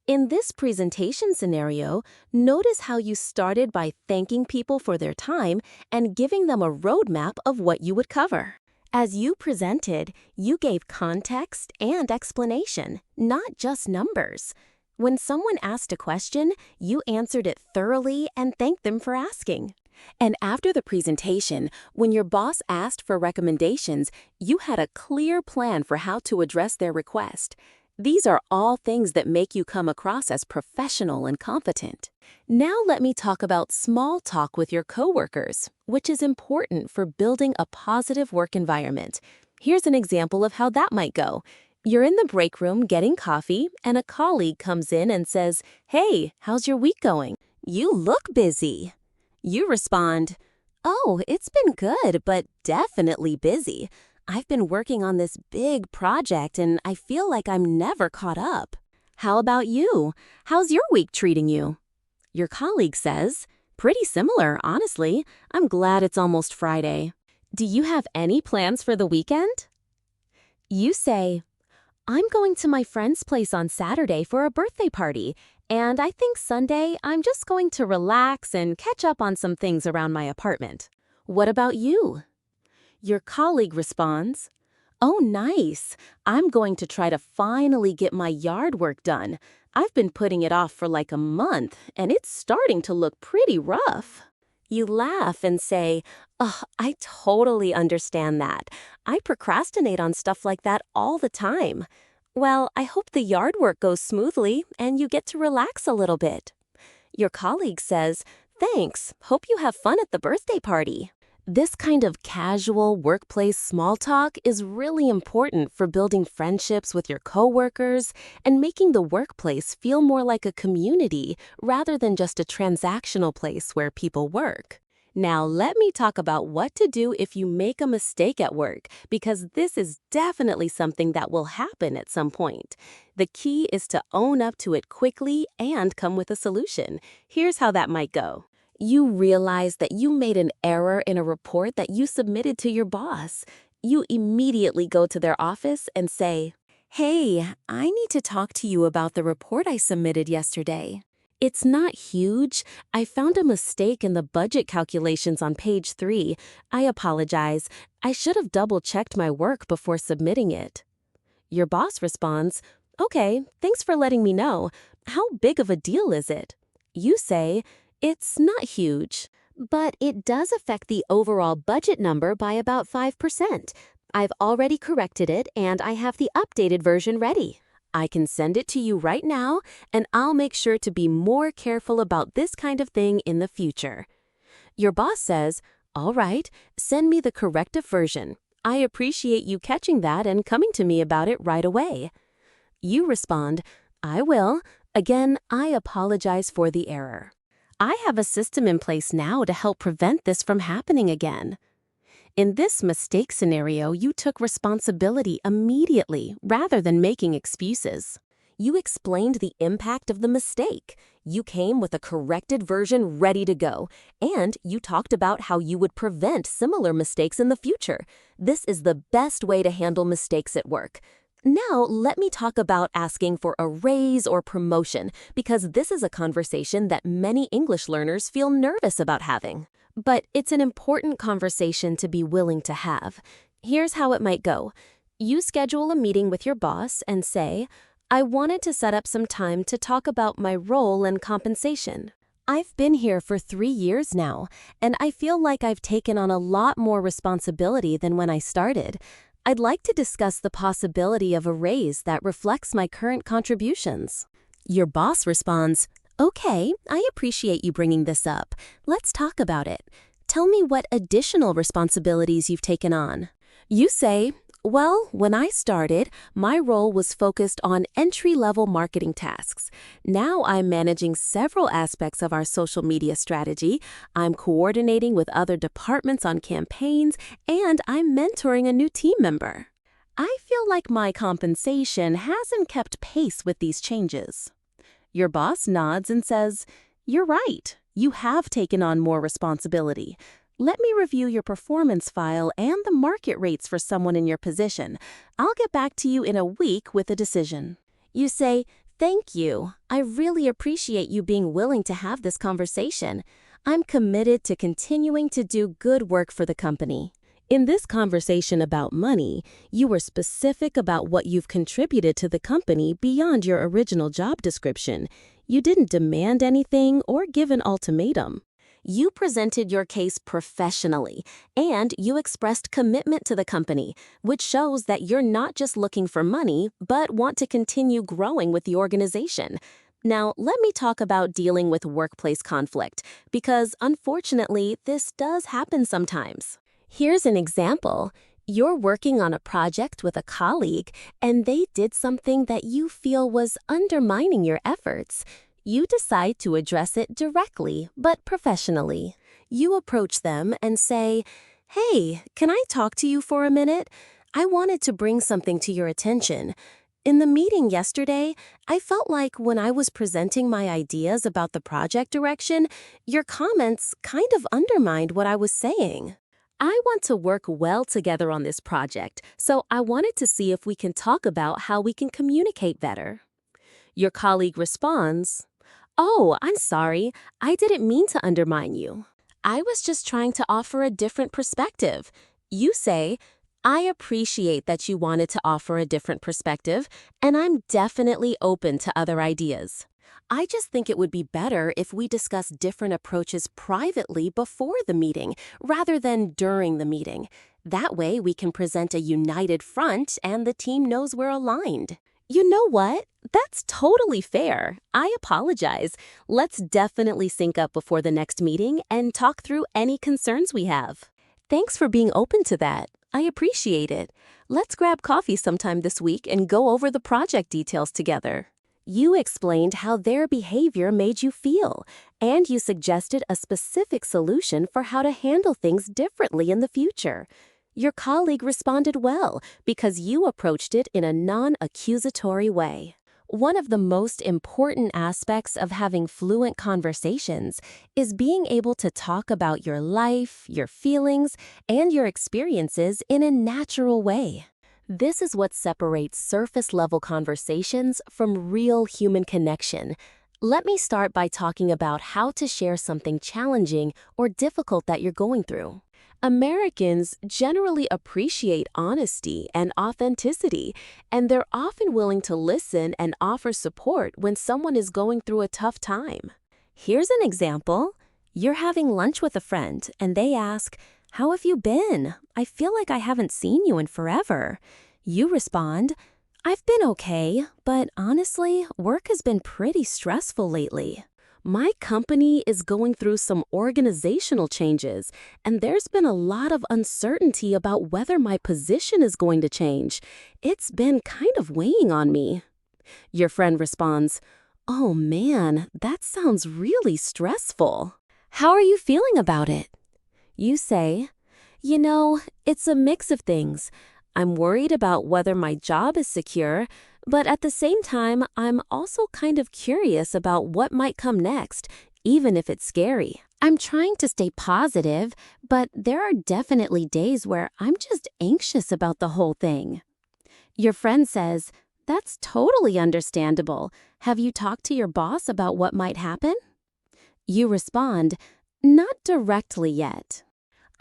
In this presentation scenario, notice how you started by thanking people for their time and giving them a roadmap of what you would cover. As you presented, you gave context and explanation, not just numbers. When someone asked a question, you answered it thoroughly and thanked them for asking. And after the presentation, when your boss asked for recommendations, you had a clear plan for how to address their request. These are all things that make you come across as professional and competent. Now let me talk about small talk with your coworkers, which is important for building a positive work environment. Here's an example of how that might go. You're in the break room getting coffee, and a colleague comes in and says, "Hey, how's your week going? You look busy." You respond, "Oh, it's been good, but definitely busy. I've been working on this big project and I feel like I'm never caught up. How about you? How's your week treating you?" Your colleague says, "Pretty similar, honestly. I'm glad it's almost Friday. Do you have any plans for the weekend?" You say, "I'm going to my friend's place on Saturday for a birthday party, and I think Sunday I'm just going to relax and catch up on some things around my apartment. What about you?" Your colleague responds, "Oh, nice. I'm going to try to finally get my yard work done. I've been putting it off for like a month, and it's starting to look pretty rough." You laugh and say, "Oh, I totally understand that. I procrastinate on stuff like that all the time. Well, I hope the yard work goes smoothly and you get to relax a little bit." Your colleague says, "Thanks. Hope you have fun at the birthday party." This kind of casual workplace small talk is really important for building friendships with your coworkers and making the workplace feel more like a community rather than just a transactional place where people work. Now, let me talk about what to do if you make a mistake at work, because this is definitely something that will happen at some point. The key is to own up to it quickly and come with a solution. Here's how that might go. You realize that you made an error in a report that you submitted to your boss. You immediately go to their office and say, "Hey, I need to talk to you about the report I submitted yesterday. It's not huge. I found a mistake in the budget calculations on page 3. I apologize. I should have double-checked my work before submitting it." Your boss responds, "Okay, thanks for letting me know. How big of a deal is it?" You say, "It's not huge, but it does affect the overall budget number by about 5%. I've already corrected it, and I have the updated version ready. I can send it to you right now, and I'll make sure to be more careful about this kind of thing in the future." Your boss says, "All right, send me the corrective version. I appreciate you catching that and coming to me about it right away." You respond, "I will. Again, I apologize for the error. I have a system in place now to help prevent this from happening again." In this mistake scenario, you took responsibility immediately rather than making excuses. You explained the impact of the mistake. You came with a corrected version ready to go, and you talked about how you would prevent similar mistakes in the future. This is the best way to handle mistakes at work. Now, let me talk about asking for a raise or promotion, because this is a conversation that many English learners feel nervous about having. But it's an important conversation to be willing to have. Here's how it might go. You schedule a meeting with your boss and say, "I wanted to set up some time to talk about my role and compensation. I've been here for 3 years now, and I feel like I've taken on a lot more responsibility than when I started. I'd like to discuss the possibility of a raise that reflects my current contributions." Your boss responds, "Okay, I appreciate you bringing this up. Let's talk about it. Tell me what additional responsibilities you've taken on." You say, "Well, when I started, my role was focused on entry-level marketing tasks. Now I'm managing several aspects of our social media strategy. I'm coordinating with other departments on campaigns, and I'm mentoring a new team member. I feel like my compensation hasn't kept pace with these changes." Your boss nods and says, "You're right. You have taken on more responsibility. Let me review your performance file and the market rates for someone in your position. I'll get back to you in a week with a decision." You say, "Thank you. I really appreciate you being willing to have this conversation. I'm committed to continuing to do good work for the company." In this conversation about money, you were specific about what you've contributed to the company beyond your original job description. You didn't demand anything or give an ultimatum. You presented your case professionally, and you expressed commitment to the company, which shows that you're not just looking for money, but want to continue growing with the organization. Now, let me talk about dealing with workplace conflict, because unfortunately, this does happen sometimes. Here's an example. You're working on a project with a colleague, and they did something that you feel was undermining your efforts. You decide to address it directly, but professionally. You approach them and say, "Hey, can I talk to you for a minute? I wanted to bring something to your attention. In the meeting yesterday, I felt like when I was presenting my ideas about the project direction, your comments kind of undermined what I was saying. I want to work well together on this project, so I wanted to see if we can talk about how we can communicate better." Your colleague responds, "Oh, I'm sorry. I didn't mean to undermine you. I was just trying to offer a different perspective." You say, "I appreciate that you wanted to offer a different perspective, and I'm definitely open to other ideas. I just think it would be better if we discuss different approaches privately before the meeting rather than during the meeting. That way we can present a united front and the team knows we're aligned." You know what? That's totally fair. I apologize. Let's definitely sync up before the next meeting and talk through any concerns we have. Thanks for being open to that. I appreciate it. Let's grab coffee sometime this week and go over the project details together. You explained how their behavior made you feel, and you suggested a specific solution for how to handle things differently in the future. Your colleague responded well because you approached it in a non-accusatory way. One of the most important aspects of having fluent conversations is being able to talk about your life, your feelings, and your experiences in a natural way. This is what separates surface-level conversations from real human connection. Let me start by talking about how to share something challenging or difficult that you're going through. Americans generally appreciate honesty and authenticity, and they're often willing to listen and offer support when someone is going through a tough time. Here's an example. You're having lunch with a friend, and they ask, "How have you been? I feel like I haven't seen you in forever." You respond, "I've been okay, but honestly, work has been pretty stressful lately. My company is going through some organizational changes, and there's been a lot of uncertainty about whether my position is going to change. It's been kind of weighing on me." Your friend responds, "Oh man, that sounds really stressful. How are you feeling about it?" You say, "It's a mix of things. I'm worried about whether my job is secure, but at the same time, I'm also kind of curious about what might come next, even if it's scary. I'm trying to stay positive, but there are definitely days where I'm just anxious about the whole thing." Your friend says, "That's totally understandable. Have you talked to your boss about what might happen?" You respond, "Not directly yet.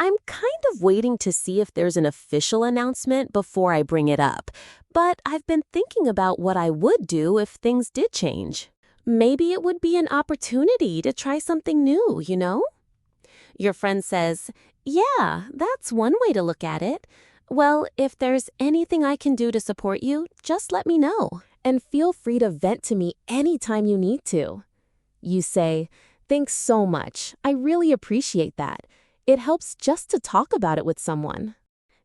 I'm kind of waiting to see if there's an official announcement before I bring it up, but I've been thinking about what I would do if things did change. Maybe it would be an opportunity to try something new, Your friend says, "Yeah, that's one way to look at it. Well, if there's anything I can do to support you, just let me know, and feel free to vent to me anytime you need to." You say, "Thanks so much. I really appreciate that. It helps just to talk about it with someone."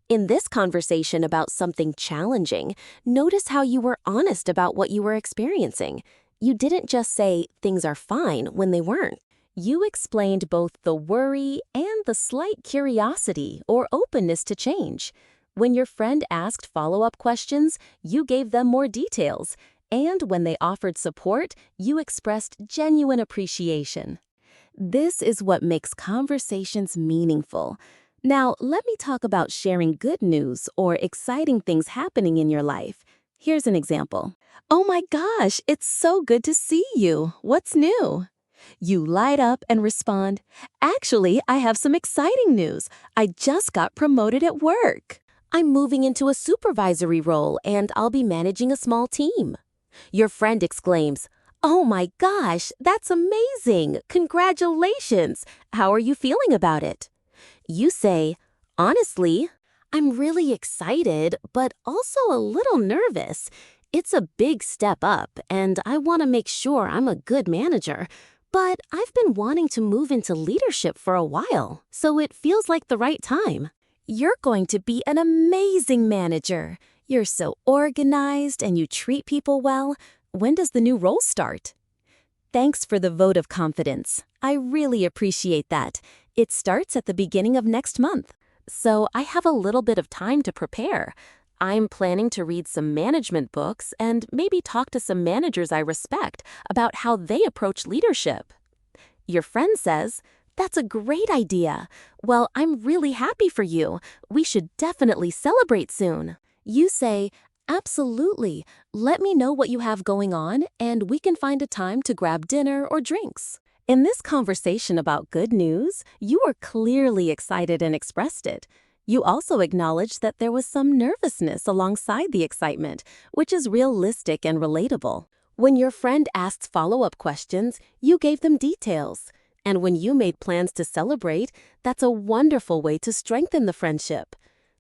In this conversation about something challenging, notice how you were honest about what you were experiencing. You didn't just say things are fine when they weren't. You explained both the worry and the slight curiosity or openness to change. When your friend asked follow-up questions, you gave them more details. And when they offered support, you expressed genuine appreciation. This is what makes conversations meaningful. Now, let me talk about sharing good news or exciting things happening in your life. Here's an example. "Oh my gosh, it's so good to see you. What's new?" You light up and respond, "Actually, I have some exciting news. I just got promoted at work. I'm moving into a supervisory role and I'll be managing a small team." Your friend exclaims, "Oh my gosh, that's amazing! Congratulations! How are you feeling about it?" You say, "Honestly, I'm really excited, but also a little nervous. It's a big step up, and I want to make sure I'm a good manager. But I've been wanting to move into leadership for a while, so it feels like the right time." You're going to be an amazing manager. You're so organized and you treat people well. When does the new role start? Thanks for the vote of confidence. I really appreciate that. It starts at the beginning of next month. So I have a little bit of time to prepare. I'm planning to read some management books and maybe talk to some managers I respect about how they approach leadership. Your friend says, "That's a great idea. Well, I'm really happy for you. We should definitely celebrate soon." You say, "Absolutely. Let me know what you have going on, and we can find a time to grab dinner or drinks." In this conversation about good news, you were clearly excited and expressed it. You also acknowledged that there was some nervousness alongside the excitement, which is realistic and relatable. When your friend asked follow-up questions, you gave them details. And when you made plans to celebrate, that's a wonderful way to strengthen the friendship.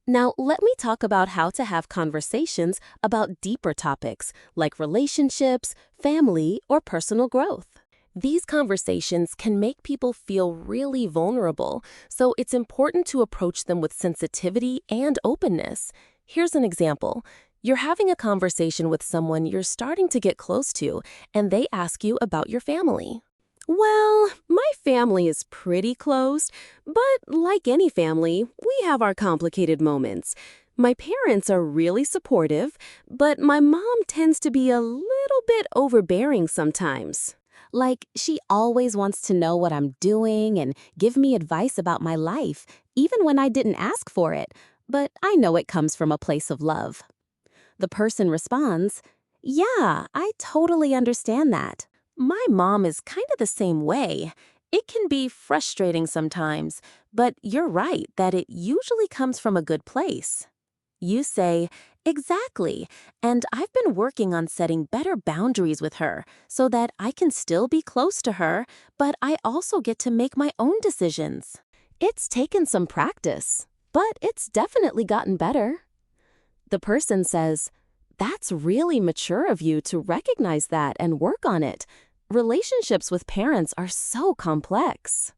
Now, let me talk about how to have conversations about deeper topics like relationships, family, or personal growth. These conversations can make people feel really vulnerable, so it's important to approach them with sensitivity and openness. Here's an example. You're having a conversation with someone you're starting to get close to, and they ask you about your family. Well, my family is pretty close, but like any family, we have our complicated moments. My parents are really supportive, but my mom tends to be a little bit overbearing sometimes. Like, she always wants to know what I'm doing and give me advice about my life, even when I didn't ask for it, but I know it comes from a place of love. The person responds, "Yeah, I totally understand that. My mom is kind of the same way. It can be frustrating sometimes, but you're right that it usually comes from a good place." You say, "Exactly, and I've been working on setting better boundaries with her so that I can still be close to her, but I also get to make my own decisions. It's taken some practice, but it's definitely gotten better." The person says, "That's really mature of you to recognize that and work on it. Relationships with parents are so complex."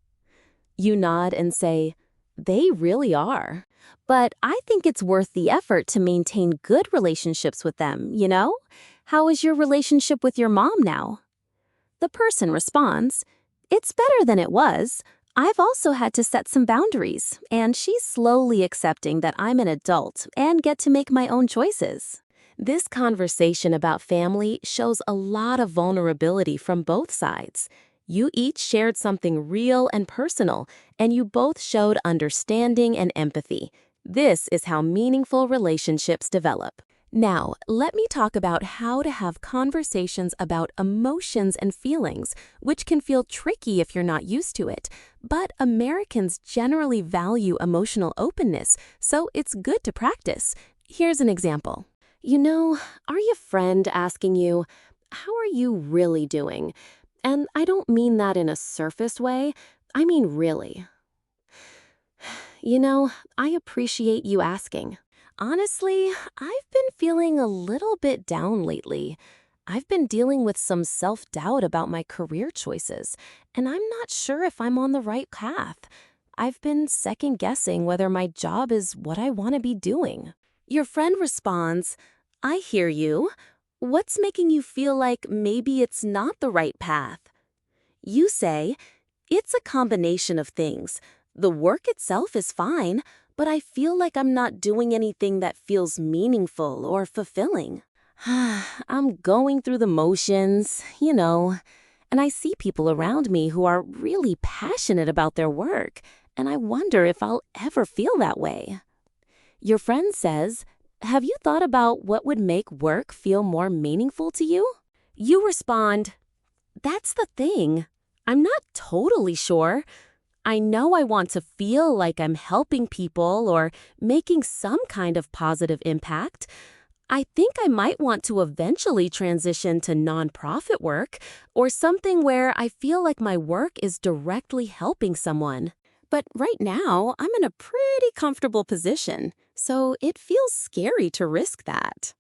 You nod and say, "They really are. But I think it's worth the effort to maintain good relationships with them, you know? How is your relationship with your mom now?" The person responds, "It's better than it was. I've also had to set some boundaries, and she's slowly accepting that I'm an adult and get to make my own choices." This conversation about family shows a lot of vulnerability from both sides. You each shared something real and personal, and you both showed understanding and empathy. This is how meaningful relationships develop. Now, let me talk about how to have conversations about emotions and feelings, which can feel tricky if you're not used to it. But Americans generally value emotional openness, so it's good to practice. Here's an example. Are your friend asking you, "How are you really doing?" And I don't mean that in a surface way. I mean really. I appreciate you asking. Honestly, I've been feeling a little bit down lately. I've been dealing with some self-doubt about my career choices, and I'm not sure if I'm on the right path. I've been second-guessing whether my job is what I want to be doing. Your friend responds, "I hear you. What's making you feel like maybe it's not the right path?" You say, "It's a combination of things. The work itself is fine, but I feel like I'm not doing anything that feels meaningful or fulfilling. I'm going through the motions, and I see people around me who are really passionate about their work, and I wonder if I'll ever feel that way." Your friend says, "Have you thought about what would make work feel more meaningful to you?" You respond, "That's the thing. I'm not totally sure. I know I want to feel like I'm helping people or making some kind of positive impact. I think I might want to eventually transition to nonprofit work or something where I feel like my work is directly helping someone. But right now, I'm in a pretty comfortable position, so it feels scary to risk that."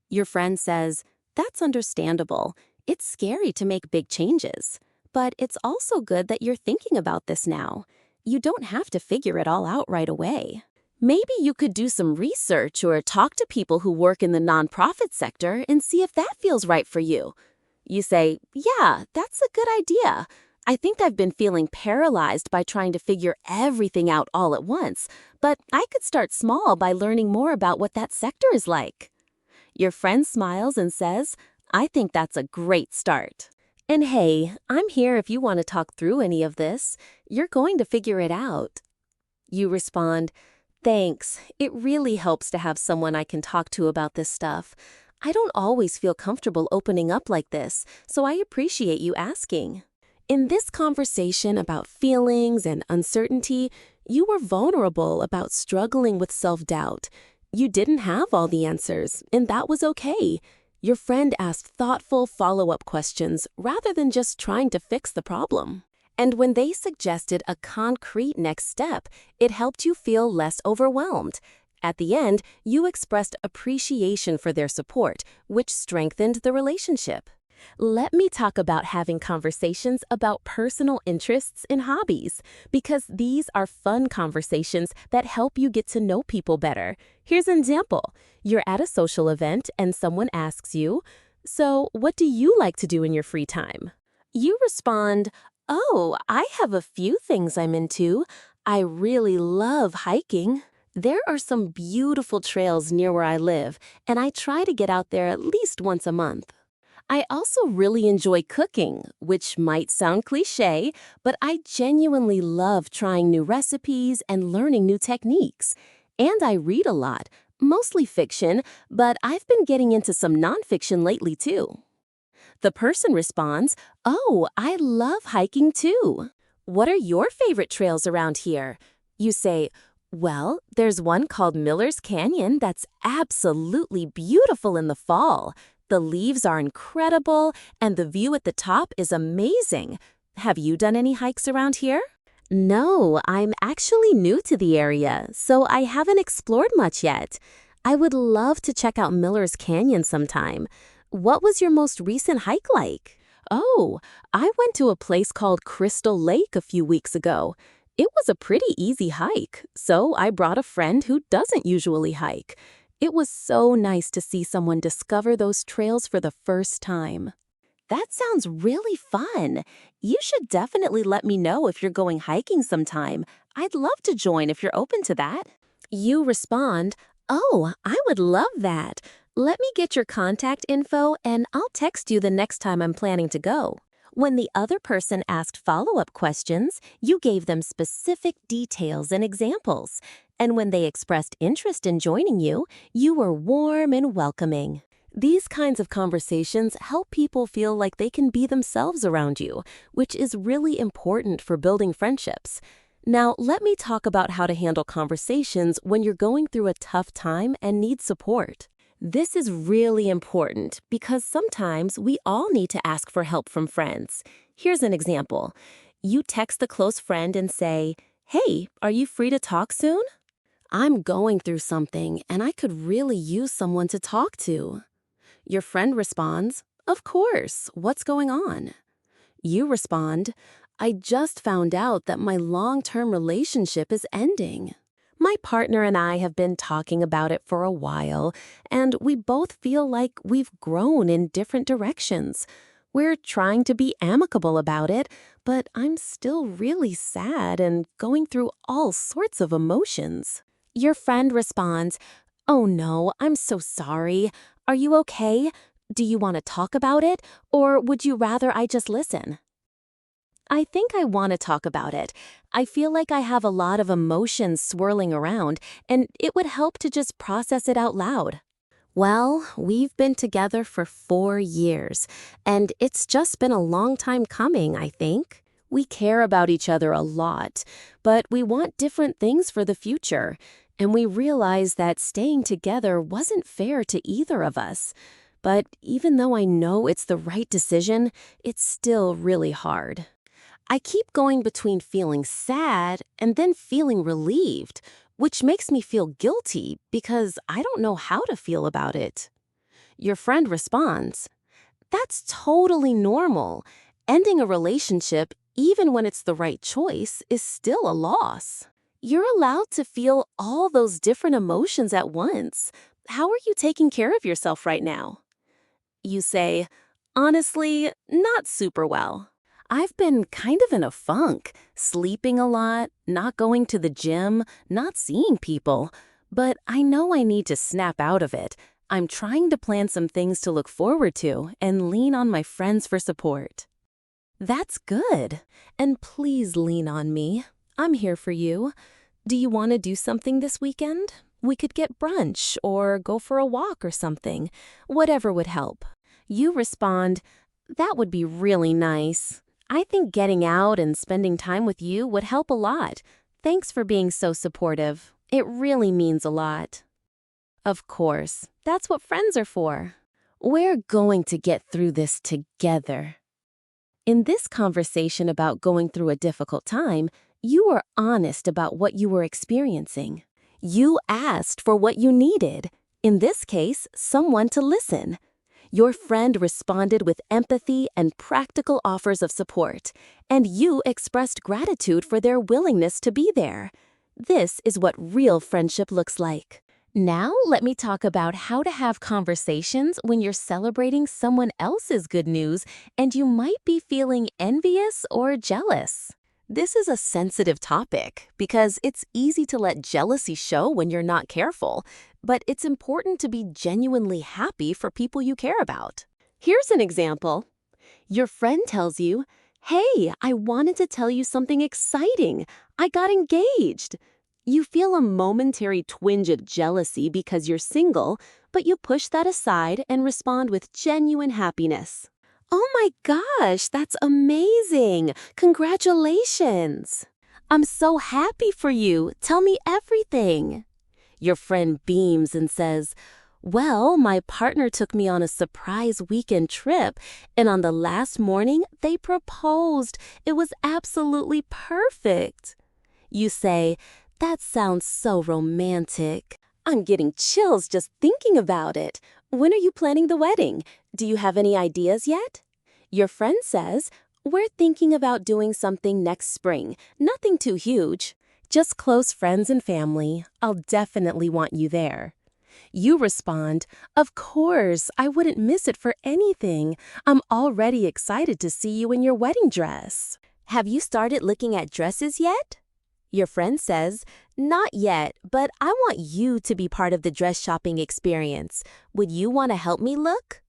Your friend says, "That's understandable. It's scary to make big changes. But it's also good that you're thinking about this now. You don't have to figure it all out right away. Maybe you could do some research or talk to people who work in the nonprofit sector and see if that feels right for you." You say, "Yeah, that's a good idea. I think I've been feeling paralyzed by trying to figure everything out all at once, but I could start small by learning more about what that sector is like." Your friend smiles and says, "I think that's a great start. And hey, I'm here if you want to talk through any of this. You're going to figure it out." You respond, "Thanks. It really helps to have someone I can talk to about this stuff. I don't always feel comfortable opening up like this, so I appreciate you asking." In this conversation about feelings and uncertainty, you were vulnerable about struggling with self-doubt. You didn't have all the answers, and that was okay. Your friend asked thoughtful follow-up questions rather than just trying to fix the problem. And when they suggested a concrete next step, it helped you feel less overwhelmed. At the end, you expressed appreciation for their support, which strengthened the relationship. Let me talk about having conversations about personal interests and hobbies, because these are fun conversations that help you get to know people better. Here's an example. You're at a social event and someone asks you, "So, what do you like to do in your free time?" You respond, "Oh, I have a few things I'm into. I really love hiking. There are some beautiful trails near where I live, and I try to get out there at least once a month. I also really enjoy cooking, which might sound cliche, but I genuinely love trying new recipes and learning new techniques. And I read a lot, mostly fiction, but I've been getting into some nonfiction lately too." The person responds, "Oh, I love hiking too. What are your favorite trails around here?" You say, "Well, there's one called Miller's Canyon that's absolutely beautiful in the fall. The leaves are incredible, and the view at the top is amazing. Have you done any hikes around here?" "No, I'm actually new to the area, so I haven't explored much yet. I would love to check out Miller's Canyon sometime. What was your most recent hike like?" "Oh, I went to a place called Crystal Lake a few weeks ago. It was a pretty easy hike, so I brought a friend who doesn't usually hike. It was so nice to see someone discover those trails for the first time." That sounds really fun. You should definitely let me know if you're going hiking sometime. I'd love to join if you're open to that. You respond, "Oh, I would love that. Let me get your contact info and I'll text you the next time I'm planning to go." When the other person asked follow-up questions, you gave them specific details and examples. And when they expressed interest in joining you, you were warm and welcoming. These kinds of conversations help people feel like they can be themselves around you, which is really important for building friendships. Now, let me talk about how to handle conversations when you're going through a tough time and need support. This is really important because sometimes we all need to ask for help from friends. Here's an example. You text a close friend and say, "Hey, are you free to talk soon? I'm going through something and I could really use someone to talk to." Your friend responds, "Of course, what's going on?" You respond, "I just found out that my long-term relationship is ending. My partner and I have been talking about it for a while, and we both feel like we've grown in different directions. We're trying to be amicable about it, but I'm still really sad and going through all sorts of emotions." Your friend responds, "Oh no, I'm so sorry. Are you okay? Do you want to talk about it, or would you rather I just listen?" "I think I want to talk about it. I feel like I have a lot of emotions swirling around, and it would help to just process it out loud." "Well, we've been together for 4 years, and it's just been a long time coming, I think. We care about each other a lot, but we want different things for the future, and we realize that staying together wasn't fair to either of us. But even though I know it's the right decision, it's still really hard. I keep going between feeling sad and then feeling relieved, which makes me feel guilty because I don't know how to feel about it." Your friend responds, "That's totally normal. Ending a relationship, even when it's the right choice, is still a loss. You're allowed to feel all those different emotions at once. How are you taking care of yourself right now?" You say, "Honestly, not super well. I've been kind of in a funk, sleeping a lot, not going to the gym, not seeing people. But I know I need to snap out of it. I'm trying to plan some things to look forward to and lean on my friends for support." That's good. And please lean on me. I'm here for you. Do you want to do something this weekend? We could get brunch or go for a walk or something. Whatever would help. You respond, "That would be really nice. I think getting out and spending time with you would help a lot. Thanks for being so supportive. It really means a lot." Of course, that's what friends are for. We're going to get through this together. In this conversation about going through a difficult time, you were honest about what you were experiencing. You asked for what you needed. In this case, someone to listen. Your friend responded with empathy and practical offers of support, and you expressed gratitude for their willingness to be there. This is what real friendship looks like. Now, let me talk about how to have conversations when you're celebrating someone else's good news and you might be feeling envious or jealous. This is a sensitive topic because it's easy to let jealousy show when you're not careful, but it's important to be genuinely happy for people you care about. Here's an example. Your friend tells you, "Hey, I wanted to tell you something exciting. I got engaged." You feel a momentary twinge of jealousy because you're single, but you push that aside and respond with genuine happiness. "Oh my gosh, that's amazing! Congratulations! I'm so happy for you. Tell me everything." Your friend beams and says, "Well, my partner took me on a surprise weekend trip, and on the last morning, they proposed. It was absolutely perfect." You say, "That sounds so romantic. I'm getting chills just thinking about it. When are you planning the wedding? Do you have any ideas yet?" Your friend says, "We're thinking about doing something next spring. Nothing too huge. Just close friends and family. I'll definitely want you there." You respond, "Of course, I wouldn't miss it for anything. I'm already excited to see you in your wedding dress." "Have you started looking at dresses yet?" Your friend says, "Not yet, but I want you to be part of the dress shopping experience. Would you want to help me look?"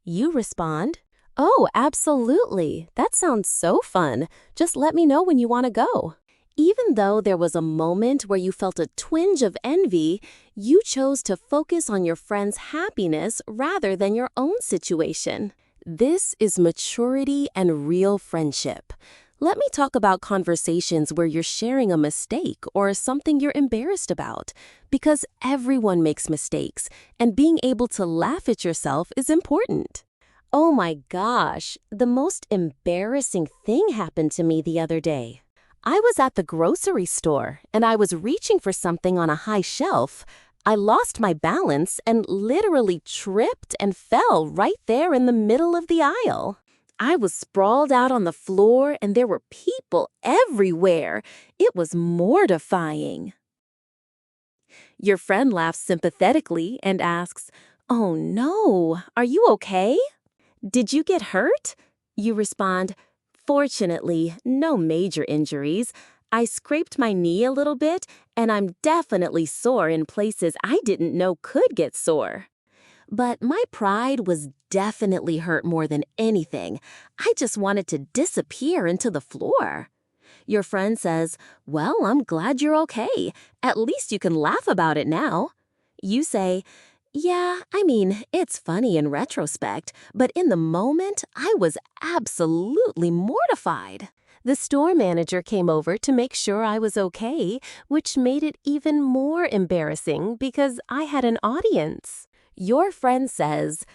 You respond, "Oh, absolutely. That sounds so fun. Just let me know when you want to go." Even though there was a moment where you felt a twinge of envy, you chose to focus on your friend's happiness rather than your own situation. This is maturity and real friendship. Let me talk about conversations where you're sharing a mistake or something you're embarrassed about, because everyone makes mistakes, and being able to laugh at yourself is important. "Oh my gosh, the most embarrassing thing happened to me the other day. I was at the grocery store, and I was reaching for something on a high shelf. I lost my balance and literally tripped and fell right there in the middle of the aisle. I was sprawled out on the floor, and there were people everywhere. It was mortifying." Your friend laughs sympathetically and asks, "Oh no, are you okay? Did you get hurt?" You respond, "Fortunately, no major injuries. I scraped my knee a little bit, and I'm definitely sore in places I didn't know could get sore. But my pride was definitely hurt more than anything. I just wanted to disappear into the floor." Your friend says, "Well, I'm glad you're okay. At least you can laugh about it now." You say, "Yeah, I mean, it's funny in retrospect, but in the moment, I was absolutely mortified. The store manager came over to make sure I was okay, which made it even more embarrassing because I had an audience." Your friend says,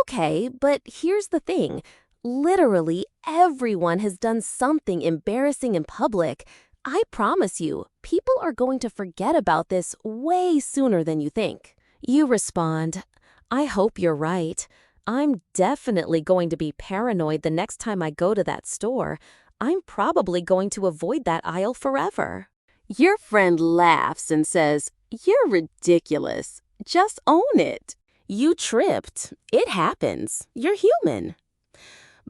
"Okay, but here's the thing. Literally everyone has done something embarrassing in public. I promise you, people are going to forget about this way sooner than you think." You respond, "I hope you're right. I'm definitely going to be paranoid the next time I go to that store. I'm probably going to avoid that aisle forever." Your friend laughs and says, "You're ridiculous. Just own it. You tripped. It happens. You're human."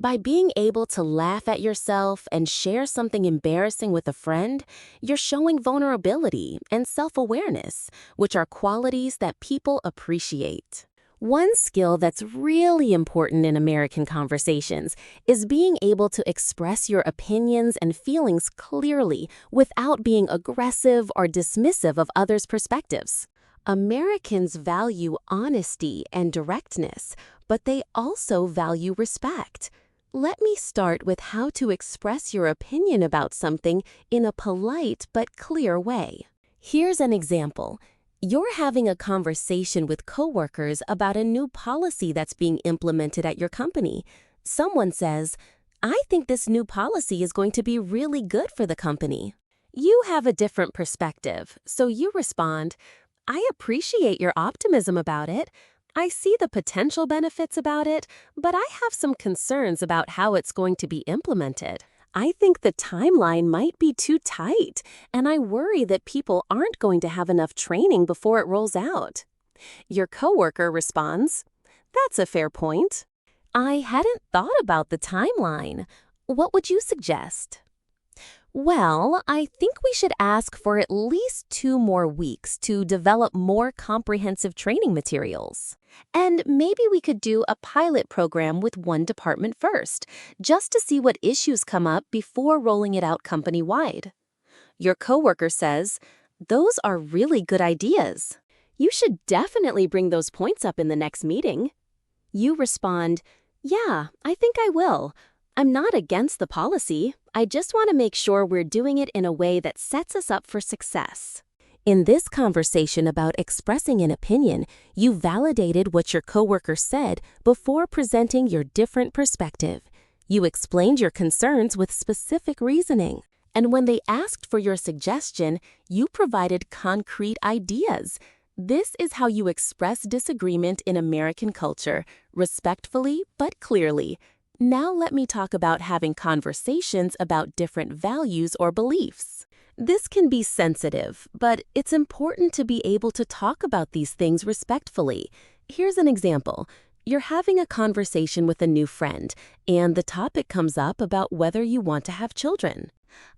By being able to laugh at yourself and share something embarrassing with a friend, you're showing vulnerability and self-awareness, which are qualities that people appreciate. One skill that's really important in American conversations is being able to express your opinions and feelings clearly without being aggressive or dismissive of others' perspectives. Americans value honesty and directness, but they also value respect. Let me start with how to express your opinion about something in a polite but clear way. Here's an example. You're having a conversation with coworkers about a new policy that's being implemented at your company. Someone says, "I think this new policy is going to be really good for the company." You have a different perspective, so you respond, "I appreciate your optimism about it. I see the potential benefits about it, but I have some concerns about how it's going to be implemented. I think the timeline might be too tight, and I worry that people aren't going to have enough training before it rolls out. Your coworker responds, "That's a fair point. I hadn't thought about the timeline. What would you suggest?" Well, I think we should ask for at least 2 more weeks to develop more comprehensive training materials. And maybe we could do a pilot program with one department first, just to see what issues come up before rolling it out company-wide. Your coworker says, "Those are really good ideas. You should definitely bring those points up in the next meeting." You respond, "Yeah, I think I will. I'm not against the policy. I just want to make sure we're doing it in a way that sets us up for success." In this conversation about expressing an opinion, you validated what your coworker said before presenting your different perspective. You explained your concerns with specific reasoning. And when they asked for your suggestion, you provided concrete ideas. This is how you express disagreement in American culture, respectfully but clearly. Now let me talk about having conversations about different values or beliefs. This can be sensitive, but it's important to be able to talk about these things respectfully. Here's an example. You're having a conversation with a new friend, and the topic comes up about whether you want to have children.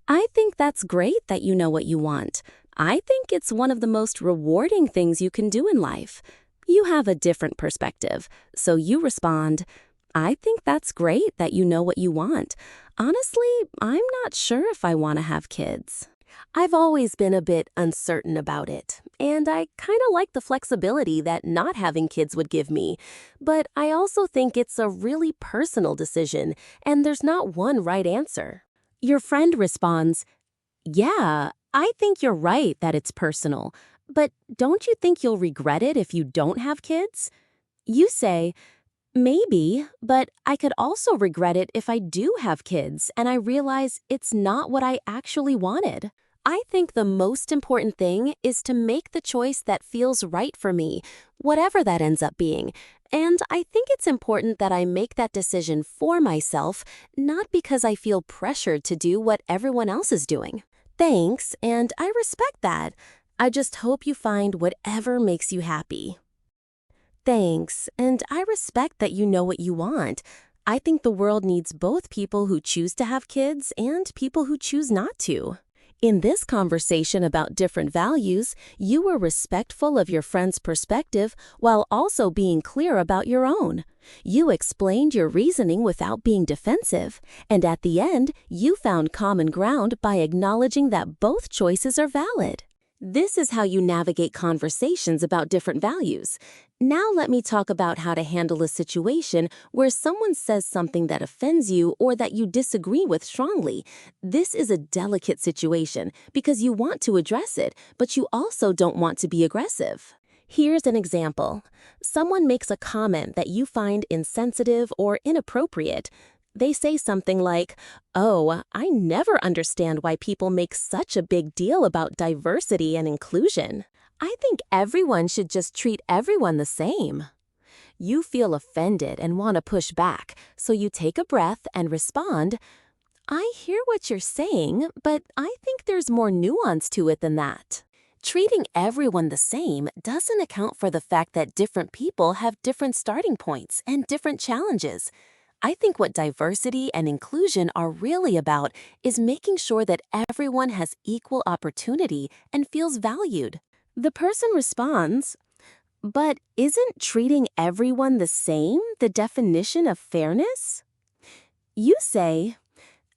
"I think that's great that you know what you want. I think it's one of the most rewarding things you can do in life." You have a different perspective, so you respond, "I think that's great that you know what you want. Honestly, I'm not sure if I want to have kids. I've always been a bit uncertain about it, and I kind of like the flexibility that not having kids would give me. But I also think it's a really personal decision, and there's not one right answer." Your friend responds, "Yeah, I think you're right that it's personal, but don't you think you'll regret it if you don't have kids?" You say, "Maybe, but I could also regret it if I do have kids and I realize it's not what I actually wanted. I think the most important thing is to make the choice that feels right for me, whatever that ends up being. And I think it's important that I make that decision for myself, not because I feel pressured to do what everyone else is doing. Thanks, and I respect that. I just hope you find whatever makes you happy." Thanks, and I respect that you know what you want. I think the world needs both people who choose to have kids and people who choose not to. In this conversation about different values, you were respectful of your friend's perspective while also being clear about your own. You explained your reasoning without being defensive, and at the end, you found common ground by acknowledging that both choices are valid. This is how you navigate conversations about different values. Now let me talk about how to handle a situation where someone says something that offends you or that you disagree with strongly. This is a delicate situation because you want to address it, but you also don't want to be aggressive. Here's an example. Someone makes a comment that you find insensitive or inappropriate. They say something like, "Oh, I never understand why people make such a big deal about diversity and inclusion. I think everyone should just treat everyone the same." You feel offended and want to push back, so you take a breath and respond, "I hear what you're saying, but I think there's more nuance to it than that." Treating everyone the same doesn't account for the fact that different people have different starting points and different challenges. I think what diversity and inclusion are really about is making sure that everyone has equal opportunity and feels valued. The person responds, "But isn't treating everyone the same the definition of fairness?" You say,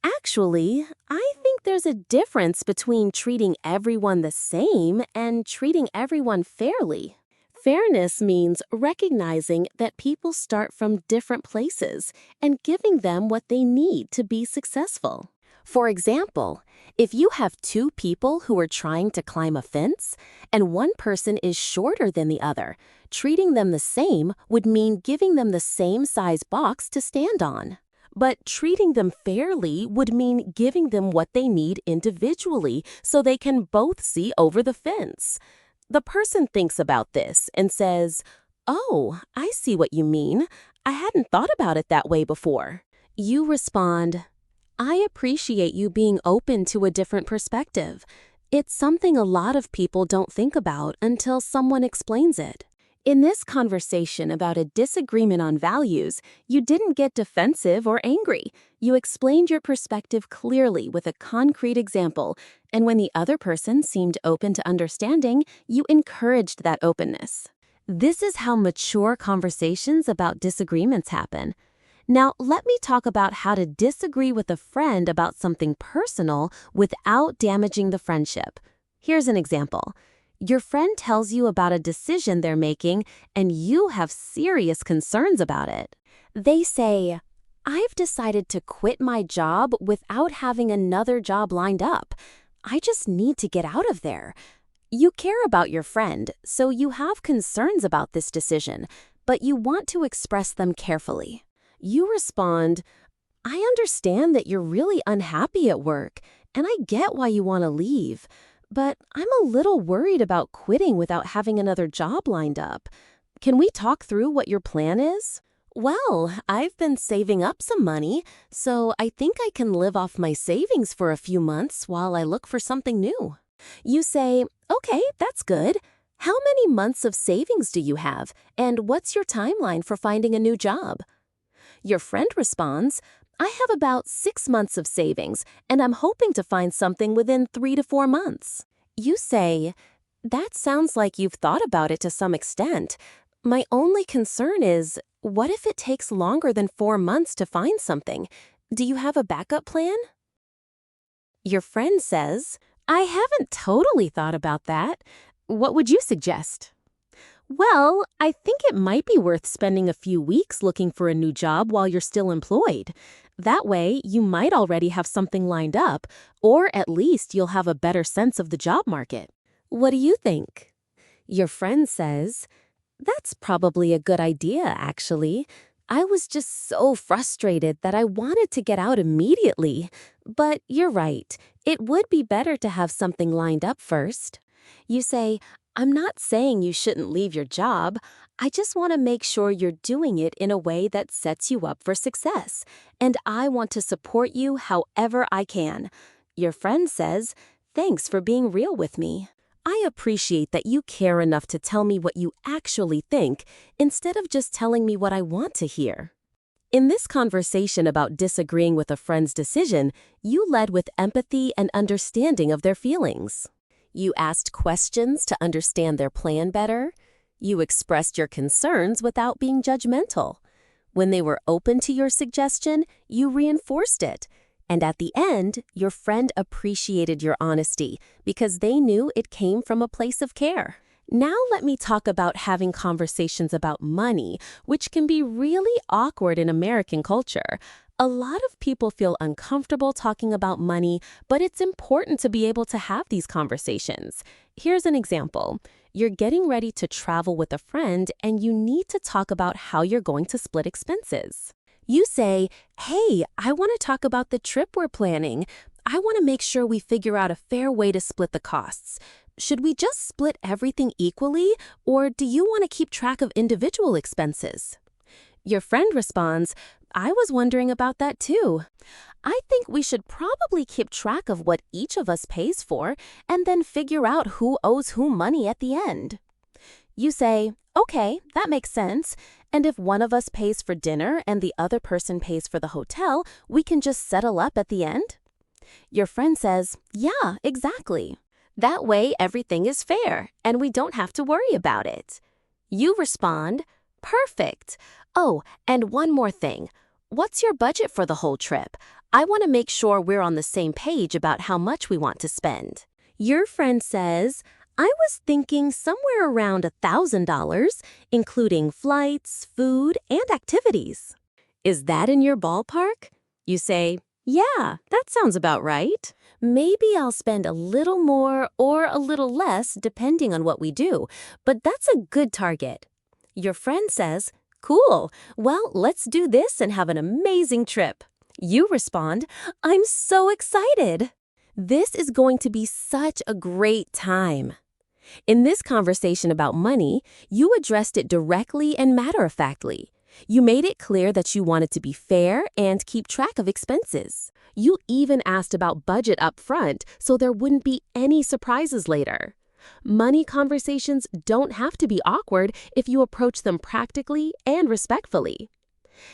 "Actually, I think there's a difference between treating everyone the same and treating everyone fairly. Fairness means recognizing that people start from different places and giving them what they need to be successful. For example, if you have 2 people who are trying to climb a fence and one person is shorter than the other, treating them the same would mean giving them the same size box to stand on. But treating them fairly would mean giving them what they need individually so they can both see over the fence." The person thinks about this and says, Oh, I see what you mean. I hadn't thought about it that way before. You respond, I appreciate you being open to a different perspective. It's something a lot of people don't think about until someone explains it. In this conversation about a disagreement on values, you didn't get defensive or angry. You explained your perspective clearly with a concrete example, and when the other person seemed open to understanding, you encouraged that openness. This is how mature conversations about disagreements happen. Now, let me talk about how to disagree with a friend about something personal without damaging the friendship. Here's an example. Your friend tells you about a decision they're making, and you have serious concerns about it. They say, I've decided to quit my job without having another job lined up. I just need to get out of there. You care about your friend, so you have concerns about this decision, but you want to express them carefully. You respond, I understand that you're really unhappy at work, and I get why you want to leave. But I'm a little worried about quitting without having another job lined up. Can we talk through what your plan is? Well, I've been saving up some money, so I think I can live off my savings for a few months while I look for something new. You say, okay, that's good. How many months of savings do you have, and what's your timeline for finding a new job? Your friend responds, I have about 6 months of savings, and I'm hoping to find something within 3 to 4 months. You say, that sounds like you've thought about it to some extent. My only concern is, what if it takes longer than 4 months to find something? Do you have a backup plan? Your friend says, I haven't totally thought about that. What would you suggest? Well, I think it might be worth spending a few weeks looking for a new job while you're still employed. That way, you might already have something lined up, or at least you'll have a better sense of the job market. What do you think? Your friend says, that's probably a good idea, actually. I was just so frustrated that I wanted to get out immediately. But you're right, it would be better to have something lined up first. You say, I'm not saying you shouldn't leave your job. I just want to make sure you're doing it in a way that sets you up for success, and I want to support you however I can. Your friend says, thanks for being real with me. I appreciate that you care enough to tell me what you actually think instead of just telling me what I want to hear. In this conversation about disagreeing with a friend's decision, you led with empathy and understanding of their feelings. You asked questions to understand their plan better. You expressed your concerns without being judgmental. When they were open to your suggestion, you reinforced it. And at the end, your friend appreciated your honesty because they knew it came from a place of care. Now let me talk about having conversations about money, which can be really awkward in American culture. A lot of people feel uncomfortable talking about money, but it's important to be able to have these conversations. Here's an example. You're getting ready to travel with a friend, and you need to talk about how you're going to split expenses. You say, hey, I want to talk about the trip we're planning. I want to make sure we figure out a fair way to split the costs. Should we just split everything equally, or do you want to keep track of individual expenses? Your friend responds, I was wondering about that too. I think we should probably keep track of what each of us pays for and then figure out who owes whom money at the end. You say, okay, that makes sense. And if one of us pays for dinner and the other person pays for the hotel, we can just settle up at the end? Your friend says, yeah, exactly. That way everything is fair and we don't have to worry about it. You respond, perfect. Oh, and one more thing. What's your budget for the whole trip? I want to make sure we're on the same page about how much we want to spend. Your friend says, I was thinking somewhere around $1,000, including flights, food, and activities. Is that in your ballpark? You say, yeah, that sounds about right. Maybe I'll spend a little more or a little less depending on what we do, but that's a good target. Your friend says, cool, well, let's do this and have an amazing trip. You respond, I'm so excited. This is going to be such a great time. In this conversation about money, you addressed it directly and matter-of-factly. You made it clear that you wanted to be fair and keep track of expenses. You even asked about budget up front so there wouldn't be any surprises later. Money conversations don't have to be awkward if you approach them practically and respectfully.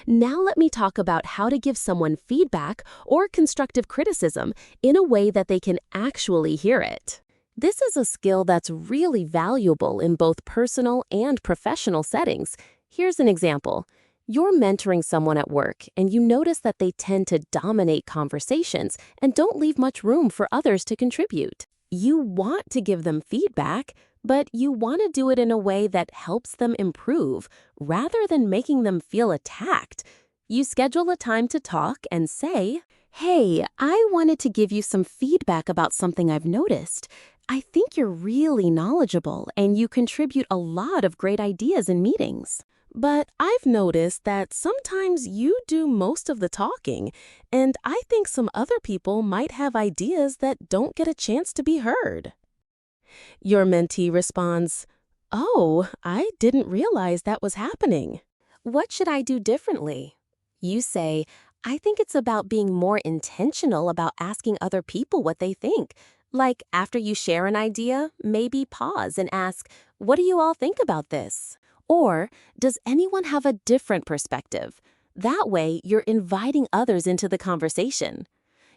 Now let me talk about how to give someone feedback or constructive criticism in a way that they can actually hear it. This is a skill that's really valuable in both personal and professional settings. Here's an example. You're mentoring someone at work and you notice that they tend to dominate conversations and don't leave much room for others to contribute. You want to give them feedback, but you want to do it in a way that helps them improve rather than making them feel attacked. You schedule a time to talk and say, "Hey, I wanted to give you some feedback about something I've noticed. I think you're really knowledgeable and you contribute a lot of great ideas in meetings. But I've noticed that sometimes you do most of the talking, and I think some other people might have ideas that don't get a chance to be heard." Your mentee responds, "Oh, I didn't realize that was happening. What should I do differently?" You say, "I think it's about being more intentional about asking other people what they think. Like, after you share an idea, maybe pause and ask, 'What do you all think about this?' Or, 'Does anyone have a different perspective?' That way, you're inviting others into the conversation."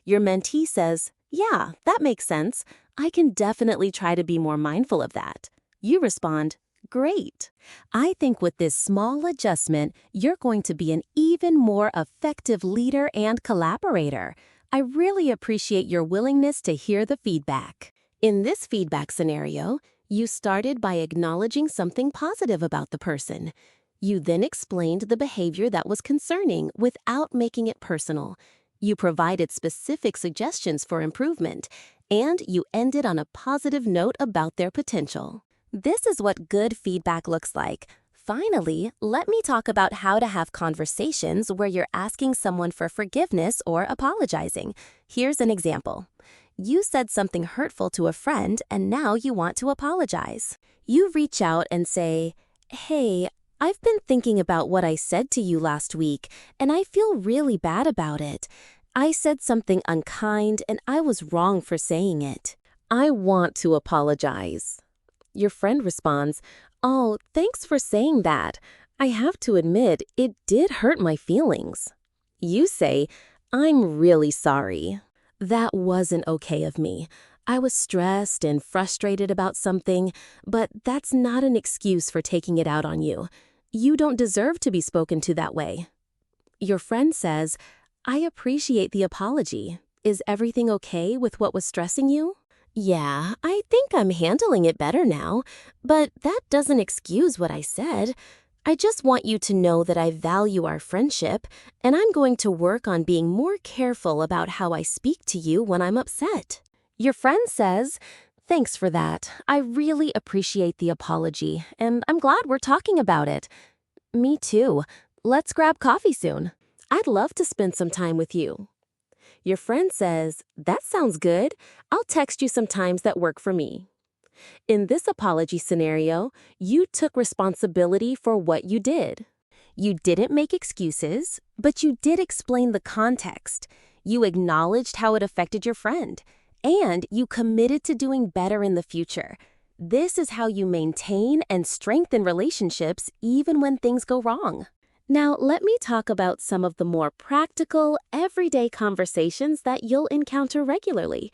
Your mentee says, "Yeah, that makes sense. I can definitely try to be more mindful of that." You respond, "Great. I think with this small adjustment, you're going to be an even more effective leader and collaborator. I really appreciate your willingness to hear the feedback." In this feedback scenario, you started by acknowledging something positive about the person. You then explained the behavior that was concerning without making it personal. You provided specific suggestions for improvement, and you ended on a positive note about their potential. This is what good feedback looks like. Finally, let me talk about how to have conversations where you're asking someone for forgiveness or apologizing. Here's an example. You said something hurtful to a friend and now you want to apologize. You reach out and say, "Hey, I've been thinking about what I said to you last week, and I feel really bad about it. I said something unkind and I was wrong for saying it. I want to apologize." Your friend responds, "Oh, thanks for saying that. I have to admit, it did hurt my feelings." You say, "I'm really sorry. That wasn't okay of me. I was stressed and frustrated about something, but that's not an excuse for taking it out on you. You don't deserve to be spoken to that way." Your friend says, "I appreciate the apology. Is everything okay with what was stressing you?" "Yeah, I think I'm handling it better now, but that doesn't excuse what I said. I just want you to know that I value our friendship, and I'm going to work on being more careful about how I speak to you when I'm upset." Your friend says, "Thanks for that. I really appreciate the apology, and I'm glad we're talking about it." "Me too. Let's grab coffee soon. I'd love to spend some time with you." Your friend says, "That sounds good. I'll text you some times that work for me." In this apology scenario, you took responsibility for what you did. You didn't make excuses, but you did explain the context. You acknowledged how it affected your friend, and you committed to doing better in the future. This is how you maintain and strengthen relationships even when things go wrong. Now, let me talk about some of the more practical, everyday conversations that you'll encounter regularly.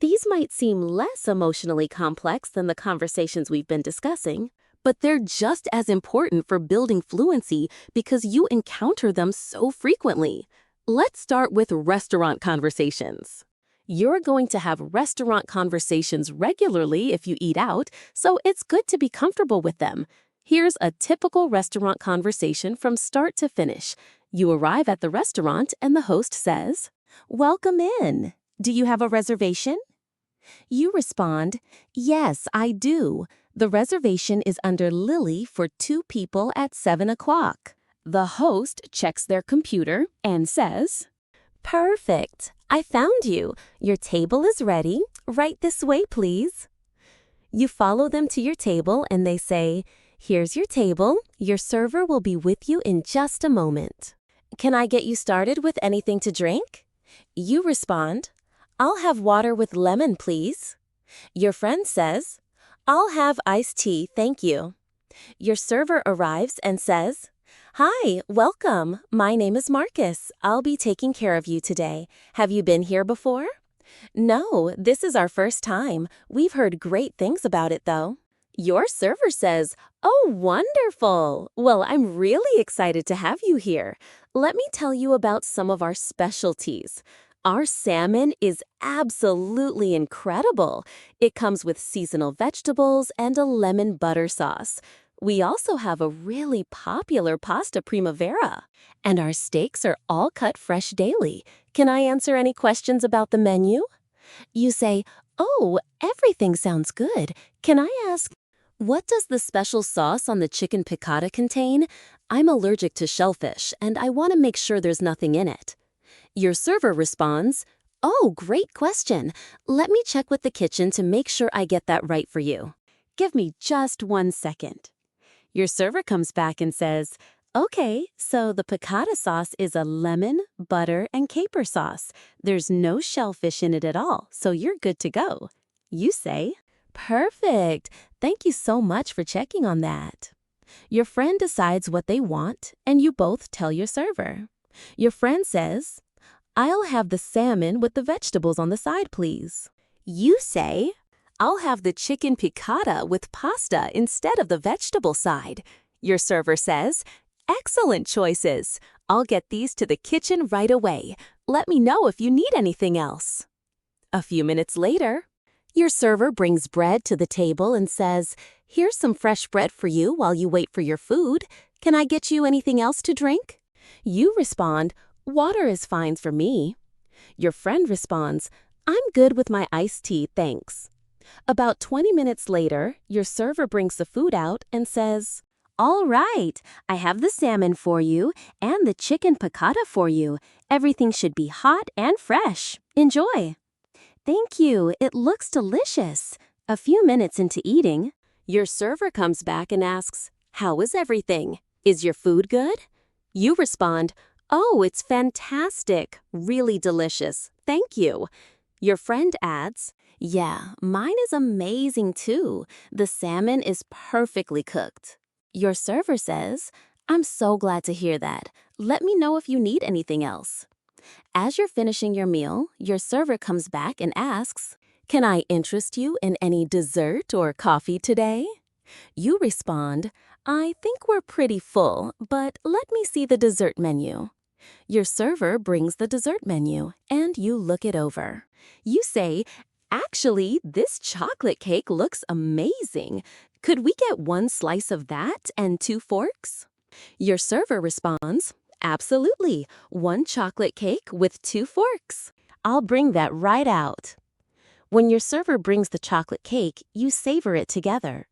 These might seem less emotionally complex than the conversations we've been discussing, but they're just as important for building fluency because you encounter them so frequently. Let's start with restaurant conversations. You're going to have restaurant conversations regularly if you eat out, so it's good to be comfortable with them. Here's a typical restaurant conversation from start to finish. You arrive at the restaurant and the host says, "Welcome in. Do you have a reservation?" You respond, "Yes, I do. The reservation is under Lily for 2 people at 7 o'clock. The host checks their computer and says, "Perfect. I found you. Your table is ready. Right this way, please." You follow them to your table and they say, "Here's your table. Your server will be with you in just a moment. Can I get you started with anything to drink?" You respond, "I'll have water with lemon, please." Your friend says, "I'll have iced tea, thank you." Your server arrives and says, "Hi, welcome. My name is Marcus. I'll be taking care of you today. Have you been here before?" "No, this is our first time. We've heard great things about it, though." Your server says, "Oh, wonderful. Well, I'm really excited to have you here. Let me tell you about some of our specialties. Our salmon is absolutely incredible. It comes with seasonal vegetables and a lemon butter sauce. We also have a really popular pasta primavera. And our steaks are all cut fresh daily. Can I answer any questions about the menu?" You say, "Oh, everything sounds good. Can I ask, what does the special sauce on the chicken piccata contain? I'm allergic to shellfish, and I want to make sure there's nothing in it." Your server responds, "Oh, great question. Let me check with the kitchen to make sure I get that right for you. Give me just 1 second." Your server comes back and says, "Okay, so the piccata sauce is a lemon, butter, and caper sauce. There's no shellfish in it at all, so you're good to go." You say, "Perfect. Thank you so much for checking on that." Your friend decides what they want, and you both tell your server. Your friend says, "I'll have the salmon with the vegetables on the side, please." You say, "I'll have the chicken piccata with pasta instead of the vegetable side." Your server says, "Excellent choices. I'll get these to the kitchen right away. Let me know if you need anything else." A few minutes later, your server brings bread to the table and says, "Here's some fresh bread for you while you wait for your food. Can I get you anything else to drink?" You respond, "Water is fine for me." Your friend responds, "I'm good with my iced tea, thanks." About 20 minutes later, your server brings the food out and says, "All right, I have the salmon for you and the chicken piccata for you. Everything should be hot and fresh. Enjoy." "Thank you, it looks delicious." A few minutes into eating, your server comes back and asks, "How is everything? Is your food good?" You respond, "Oh, it's fantastic. Really delicious. Thank you." Your friend adds, "Yeah, mine is amazing too. The salmon is perfectly cooked." Your server says, "I'm so glad to hear that. Let me know if you need anything else." As you're finishing your meal, your server comes back and asks, "Can I interest you in any dessert or coffee today?" You respond, "I think we're pretty full, but let me see the dessert menu." Your server brings the dessert menu, and you look it over. You say, "Actually, this chocolate cake looks amazing. Could we get 1 slice of that and 2 forks?" Your server responds, "Absolutely, 1 chocolate cake with 2 forks. I'll bring that right out." When your server brings the chocolate cake, you savor it together.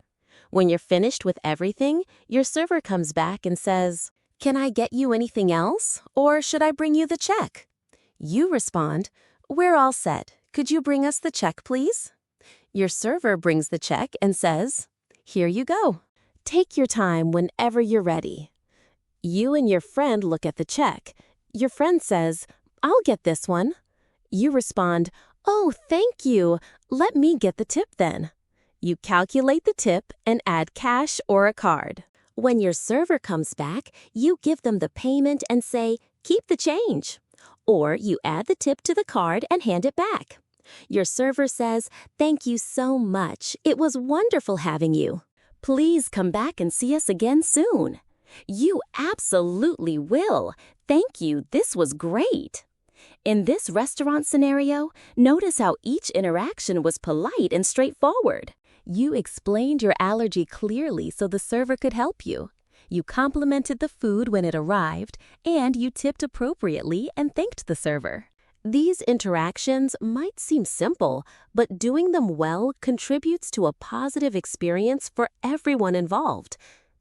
When you're finished with everything, your server comes back and says, "Can I get you anything else, or should I bring you the check?" You respond, "We're all set. Could you bring us the check, please?" Your server brings the check and says, "Here you go. Take your time whenever you're ready." You and your friend look at the check. Your friend says, "I'll get this one." You respond, "Oh, thank you. Let me get the tip then." You calculate the tip and add cash or a card. When your server comes back, you give them the payment and say, "Keep the change." Or you add the tip to the card and hand it back. Your server says, "Thank you so much. It was wonderful having you. Please come back and see us again soon." You absolutely will. "Thank you, this was great." In this restaurant scenario, notice how each interaction was polite and straightforward. You explained your allergy clearly so the server could help you. You complimented the food when it arrived, and you tipped appropriately and thanked the server. These interactions might seem simple, but doing them well contributes to a positive experience for everyone involved.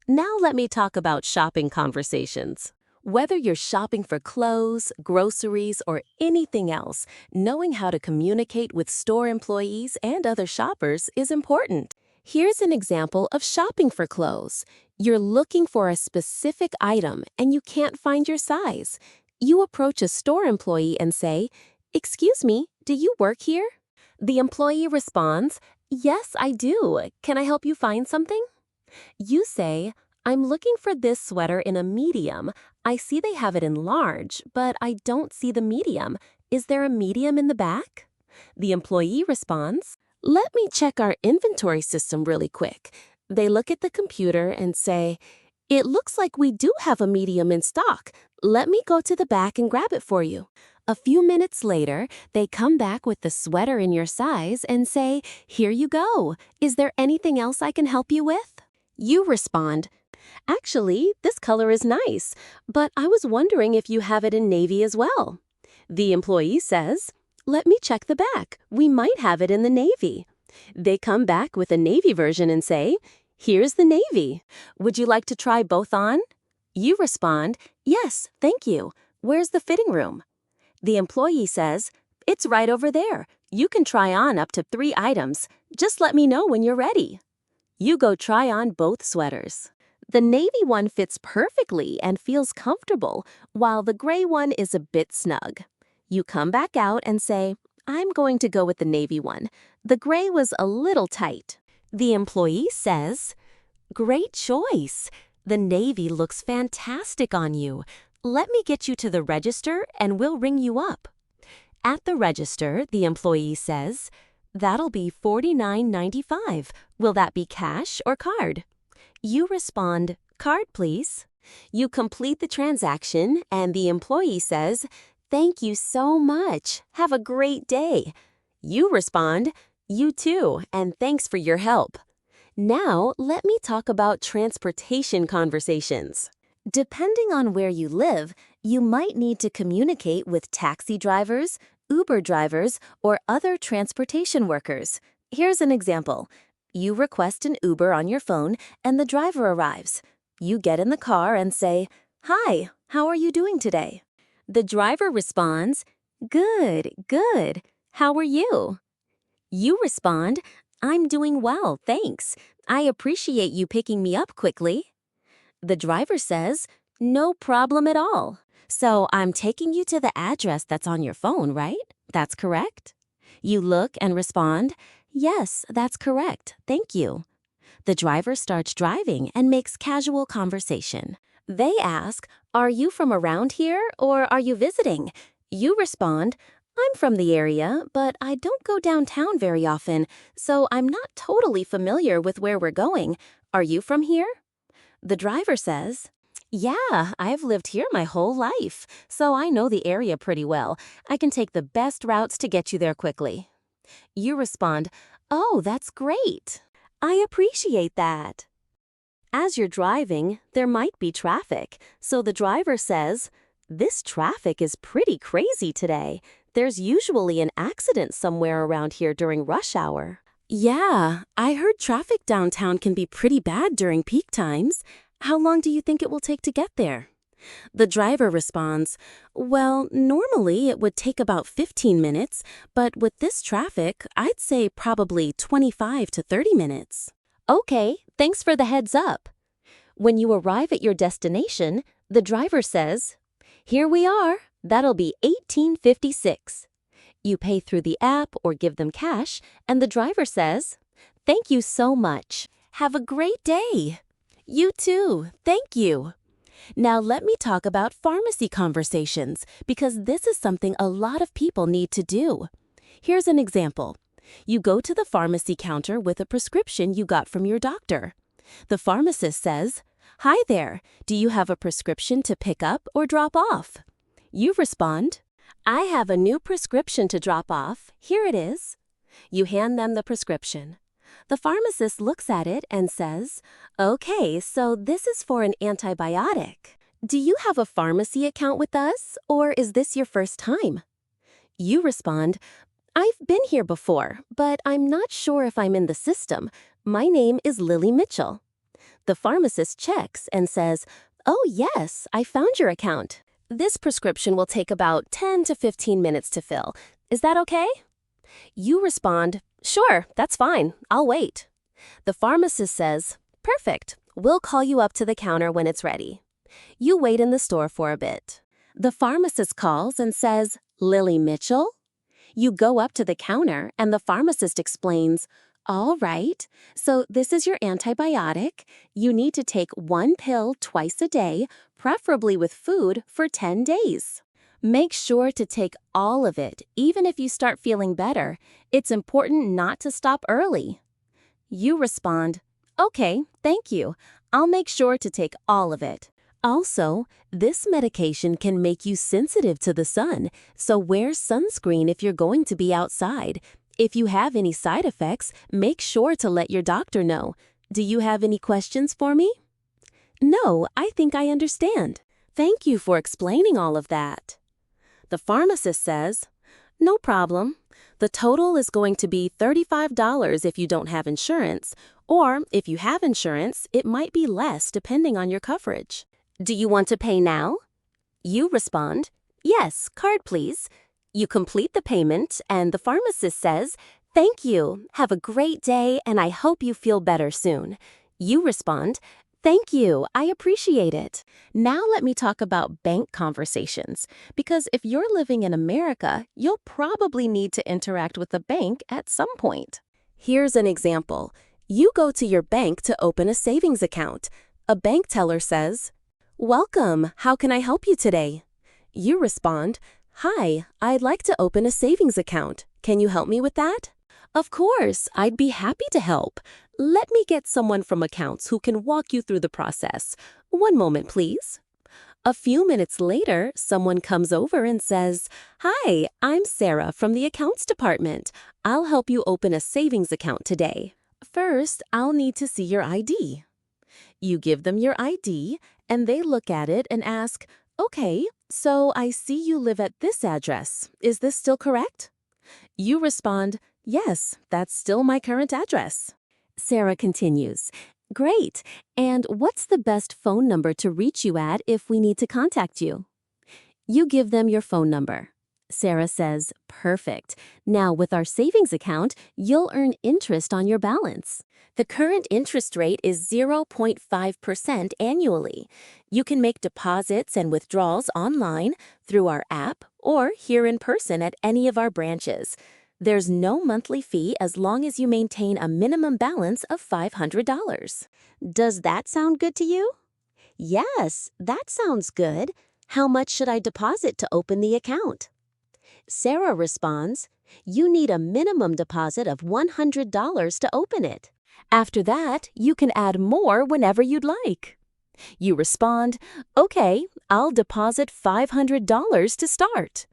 Now let me talk about shopping conversations. Whether you're shopping for clothes, groceries, or anything else, knowing how to communicate with store employees and other shoppers is important. Here's an example of shopping for clothes. You're looking for a specific item and you can't find your size. You approach a store employee and say, "Excuse me, do you work here?" The employee responds, "Yes, I do. Can I help you find something?" You say, "I'm looking for this sweater in a medium. I see they have it in large, but I don't see the medium. Is there a medium in the back?" The employee responds, "Let me check our inventory system really quick." They look at the computer and say, "It looks like we do have a medium in stock. Let me go to the back and grab it for you." A few minutes later, they come back with the sweater in your size and say, "Here you go. Is there anything else I can help you with?" You respond, "Actually, this color is nice, but I was wondering if you have it in navy as well." The employee says, "Let me check the back. We might have it in the navy." They come back with a navy version and say, "Here's the navy. Would you like to try both on?" You respond, "Yes, thank you. Where's the fitting room?" The employee says, "It's right over there. You can try on up to 3 items. Just let me know when you're ready." You go try on both sweaters. The navy one fits perfectly and feels comfortable, while the gray one is a bit snug. You come back out and say, "I'm going to go with the navy one. The gray was a little tight." The employee says, "Great choice. The navy looks fantastic on you. Let me get you to the register and we'll ring you up." At the register, the employee says, "That'll be $49.95. Will that be cash or card?" You respond, "Card, please." You complete the transaction and the employee says, "Thank you so much. Have a great day." You respond, "You too, and thanks for your help." Now, let me talk about transportation conversations. Depending on where you live, you might need to communicate with taxi drivers, Uber drivers, or other transportation workers. Here's an example. You request an Uber on your phone and the driver arrives. You get in the car and say, "Hi, how are you doing today?" The driver responds, "Good, good. How are you?" You respond, "I'm doing well, thanks. I appreciate you picking me up quickly." The driver says, "No problem at all. So I'm taking you to the address that's on your phone, right? That's correct?" You look and respond, "Yes, that's correct. Thank you." The driver starts driving and makes casual conversation. They ask, "Are you from around here or are you visiting?" You respond, "I'm from the area, but I don't go downtown very often, so I'm not totally familiar with where we're going. Are you from here?" The driver says, "Yeah, I've lived here my whole life, so I know the area pretty well. I can take the best routes to get you there quickly." You respond, "Oh, that's great. I appreciate that." As you're driving, there might be traffic, so the driver says, "This traffic is pretty crazy today. There's usually an accident somewhere around here during rush hour." "Yeah, I heard traffic downtown can be pretty bad during peak times. How long do you think it will take to get there?" The driver responds, "Well, normally it would take about 15 minutes, but with this traffic, I'd say probably 25 to 30 minutes. "Okay, thanks for the heads up." When you arrive at your destination, the driver says, "Here we are. That'll be $18.56. You pay through the app or give them cash, and the driver says, "Thank you so much. Have a great day." "You too. Thank you." Now let me talk about pharmacy conversations, because this is something a lot of people need to do. Here's an example. You go to the pharmacy counter with a prescription you got from your doctor. The pharmacist says, "Hi there. Do you have a prescription to pick up or drop off?" You respond, "I have a new prescription to drop off. Here it is." You hand them the prescription. The pharmacist looks at it and says, "Okay, so this is for an antibiotic. Do you have a pharmacy account with us, or is this your first time?" You respond, "I've been here before, but I'm not sure if I'm in the system. My name is Lily Mitchell." The pharmacist checks and says, "Oh yes, I found your account. This prescription will take about 10 to 15 minutes to fill. Is that okay?" You respond, "Sure, that's fine. I'll wait." The pharmacist says, "Perfect, we'll call you up to the counter when it's ready." You wait in the store for a bit. The pharmacist calls and says, "Lily Mitchell?" You go up to the counter and the pharmacist explains, "All right, so this is your antibiotic. You need to take 1 pill twice a day, preferably with food, for 10 days. Make sure to take all of it, even if you start feeling better. It's important not to stop early." You respond, "Okay, thank you. I'll make sure to take all of it." Also, this medication can make you sensitive to the sun, so wear sunscreen if you're going to be outside. If you have any side effects, make sure to let your doctor know. Do you have any questions for me? No, I think I understand. Thank you for explaining all of that. The pharmacist says, "No problem. The total is going to be $35 if you don't have insurance, or if you have insurance, it might be less depending on your coverage. Do you want to pay now?" You respond, "Yes, card please." You complete the payment, and the pharmacist says, "Thank you. Have a great day, and I hope you feel better soon." You respond, "Thank you. I appreciate it." Now let me talk about bank conversations, because if you're living in America, you'll probably need to interact with a bank at some point. Here's an example. You go to your bank to open a savings account. A bank teller says, "Welcome. How can I help you today?" You respond, "Hi, I'd like to open a savings account. Can you help me with that?" "Of course, I'd be happy to help. Let me get someone from accounts who can walk you through the process. One moment, please." A few minutes later, someone comes over and says, "Hi, I'm Sarah from the accounts department. I'll help you open a savings account today. First, I'll need to see your ID." You give them your ID, and they look at it and ask, "Okay, so I see you live at this address. Is this still correct?" You respond, "Yes, that's still my current address." Sarah continues, "Great. And what's the best phone number to reach you at if we need to contact you?" You give them your phone number. Sarah says, "Perfect. Now with our savings account, you'll earn interest on your balance. The current interest rate is 0.5% annually. You can make deposits and withdrawals online, through our app, or here in person at any of our branches. There's no monthly fee as long as you maintain a minimum balance of $500. Does that sound good to you?" "Yes, that sounds good. How much should I deposit to open the account?" Sarah responds, "You need a minimum deposit of $100 to open it. After that, you can add more whenever you'd like." You respond, "Okay, I'll deposit $500 to start."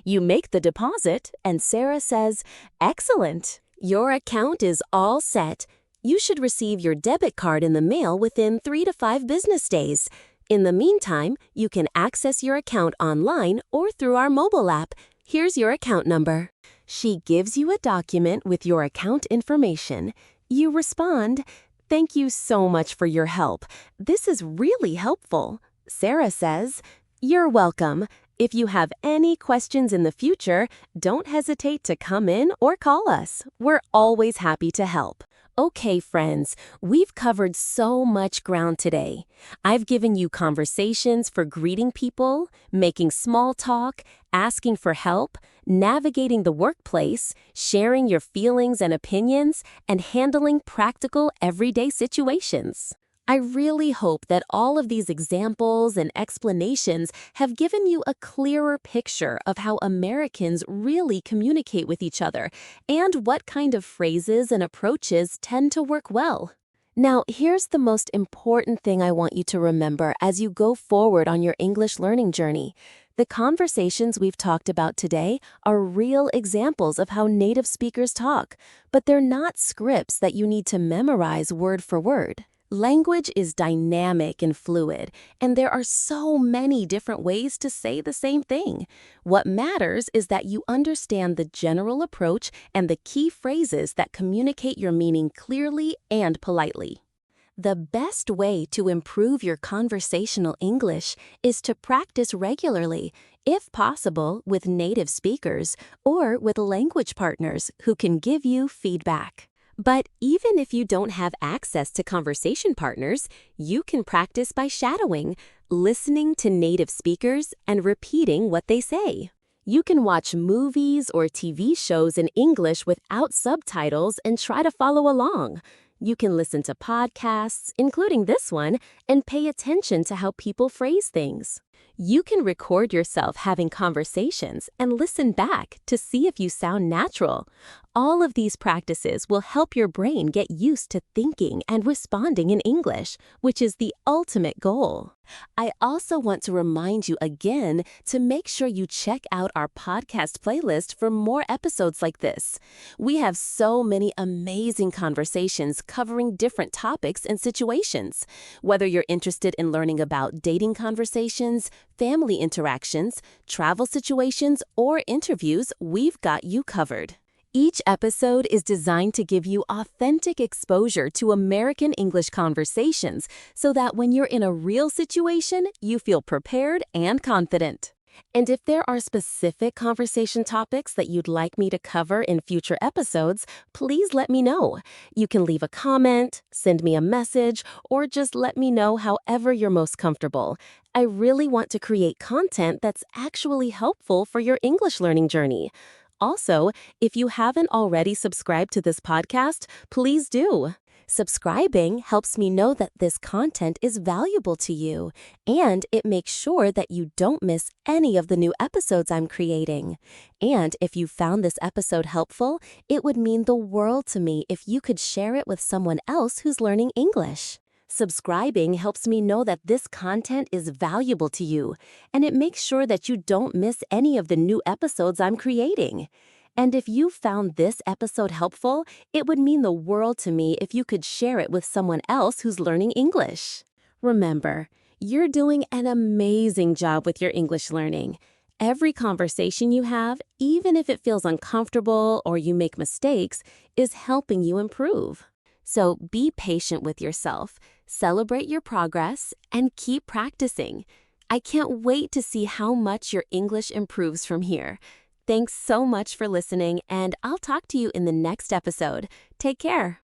You make the deposit, and Sarah says, "Excellent. Your account is all set. You should receive your debit card in the mail within 3 to 5 business days. In the meantime, you can access your account online or through our mobile app. Here's your account number." She gives you a document with your account information. You respond, "Thank you so much for your help. This is really helpful." Sarah says, "You're welcome. If you have any questions in the future, don't hesitate to come in or call us. We're always happy to help." Okay, friends, we've covered so much ground today. I've given you conversations for greeting people, making small talk, asking for help, navigating the workplace, sharing your feelings and opinions, and handling practical everyday situations. I really hope that all of these examples and explanations have given you a clearer picture of how Americans really communicate with each other and what kind of phrases and approaches tend to work well. Now, here's the most important thing I want you to remember as you go forward on your English learning journey. The conversations we've talked about today are real examples of how native speakers talk, but they're not scripts that you need to memorize word for word. Language is dynamic and fluid, and there are so many different ways to say the same thing. What matters is that you understand the general approach and the key phrases that communicate your meaning clearly and politely. The best way to improve your conversational English is to practice regularly, if possible, with native speakers or with language partners who can give you feedback. But even if you don't have access to conversation partners, you can practice by shadowing, listening to native speakers, and repeating what they say. You can watch movies or TV shows in English without subtitles and try to follow along. You can listen to podcasts, including this one, and pay attention to how people phrase things. You can record yourself having conversations and listen back to see if you sound natural. All of these practices will help your brain get used to thinking and responding in English, which is the ultimate goal. I also want to remind you again to make sure you check out our podcast playlist for more episodes like this. We have so many amazing conversations covering different topics and situations. Whether you're interested in learning about dating conversations, family interactions, travel situations, or interviews, we've got you covered. Each episode is designed to give you authentic exposure to American English conversations so that when you're in a real situation, you feel prepared and confident. And if there are specific conversation topics that you'd like me to cover in future episodes, please let me know. You can leave a comment, send me a message, or just let me know however you're most comfortable. I really want to create content that's actually helpful for your English learning journey. Also, if you haven't already subscribed to this podcast, please do. Subscribing helps me know that this content is valuable to you, and it makes sure that you don't miss any of the new episodes I'm creating. And if you found this episode helpful, it would mean the world to me if you could share it with someone else who's learning English. Subscribing helps me know that this content is valuable to you, and it makes sure that you don't miss any of the new episodes I'm creating. And if you found this episode helpful, it would mean the world to me if you could share it with someone else who's learning English. Remember, you're doing an amazing job with your English learning. Every conversation you have, even if it feels uncomfortable or you make mistakes, is helping you improve. So be patient with yourself, celebrate your progress, and keep practicing. I can't wait to see how much your English improves from here. Thanks so much for listening, and I'll talk to you in the next episode. Take care.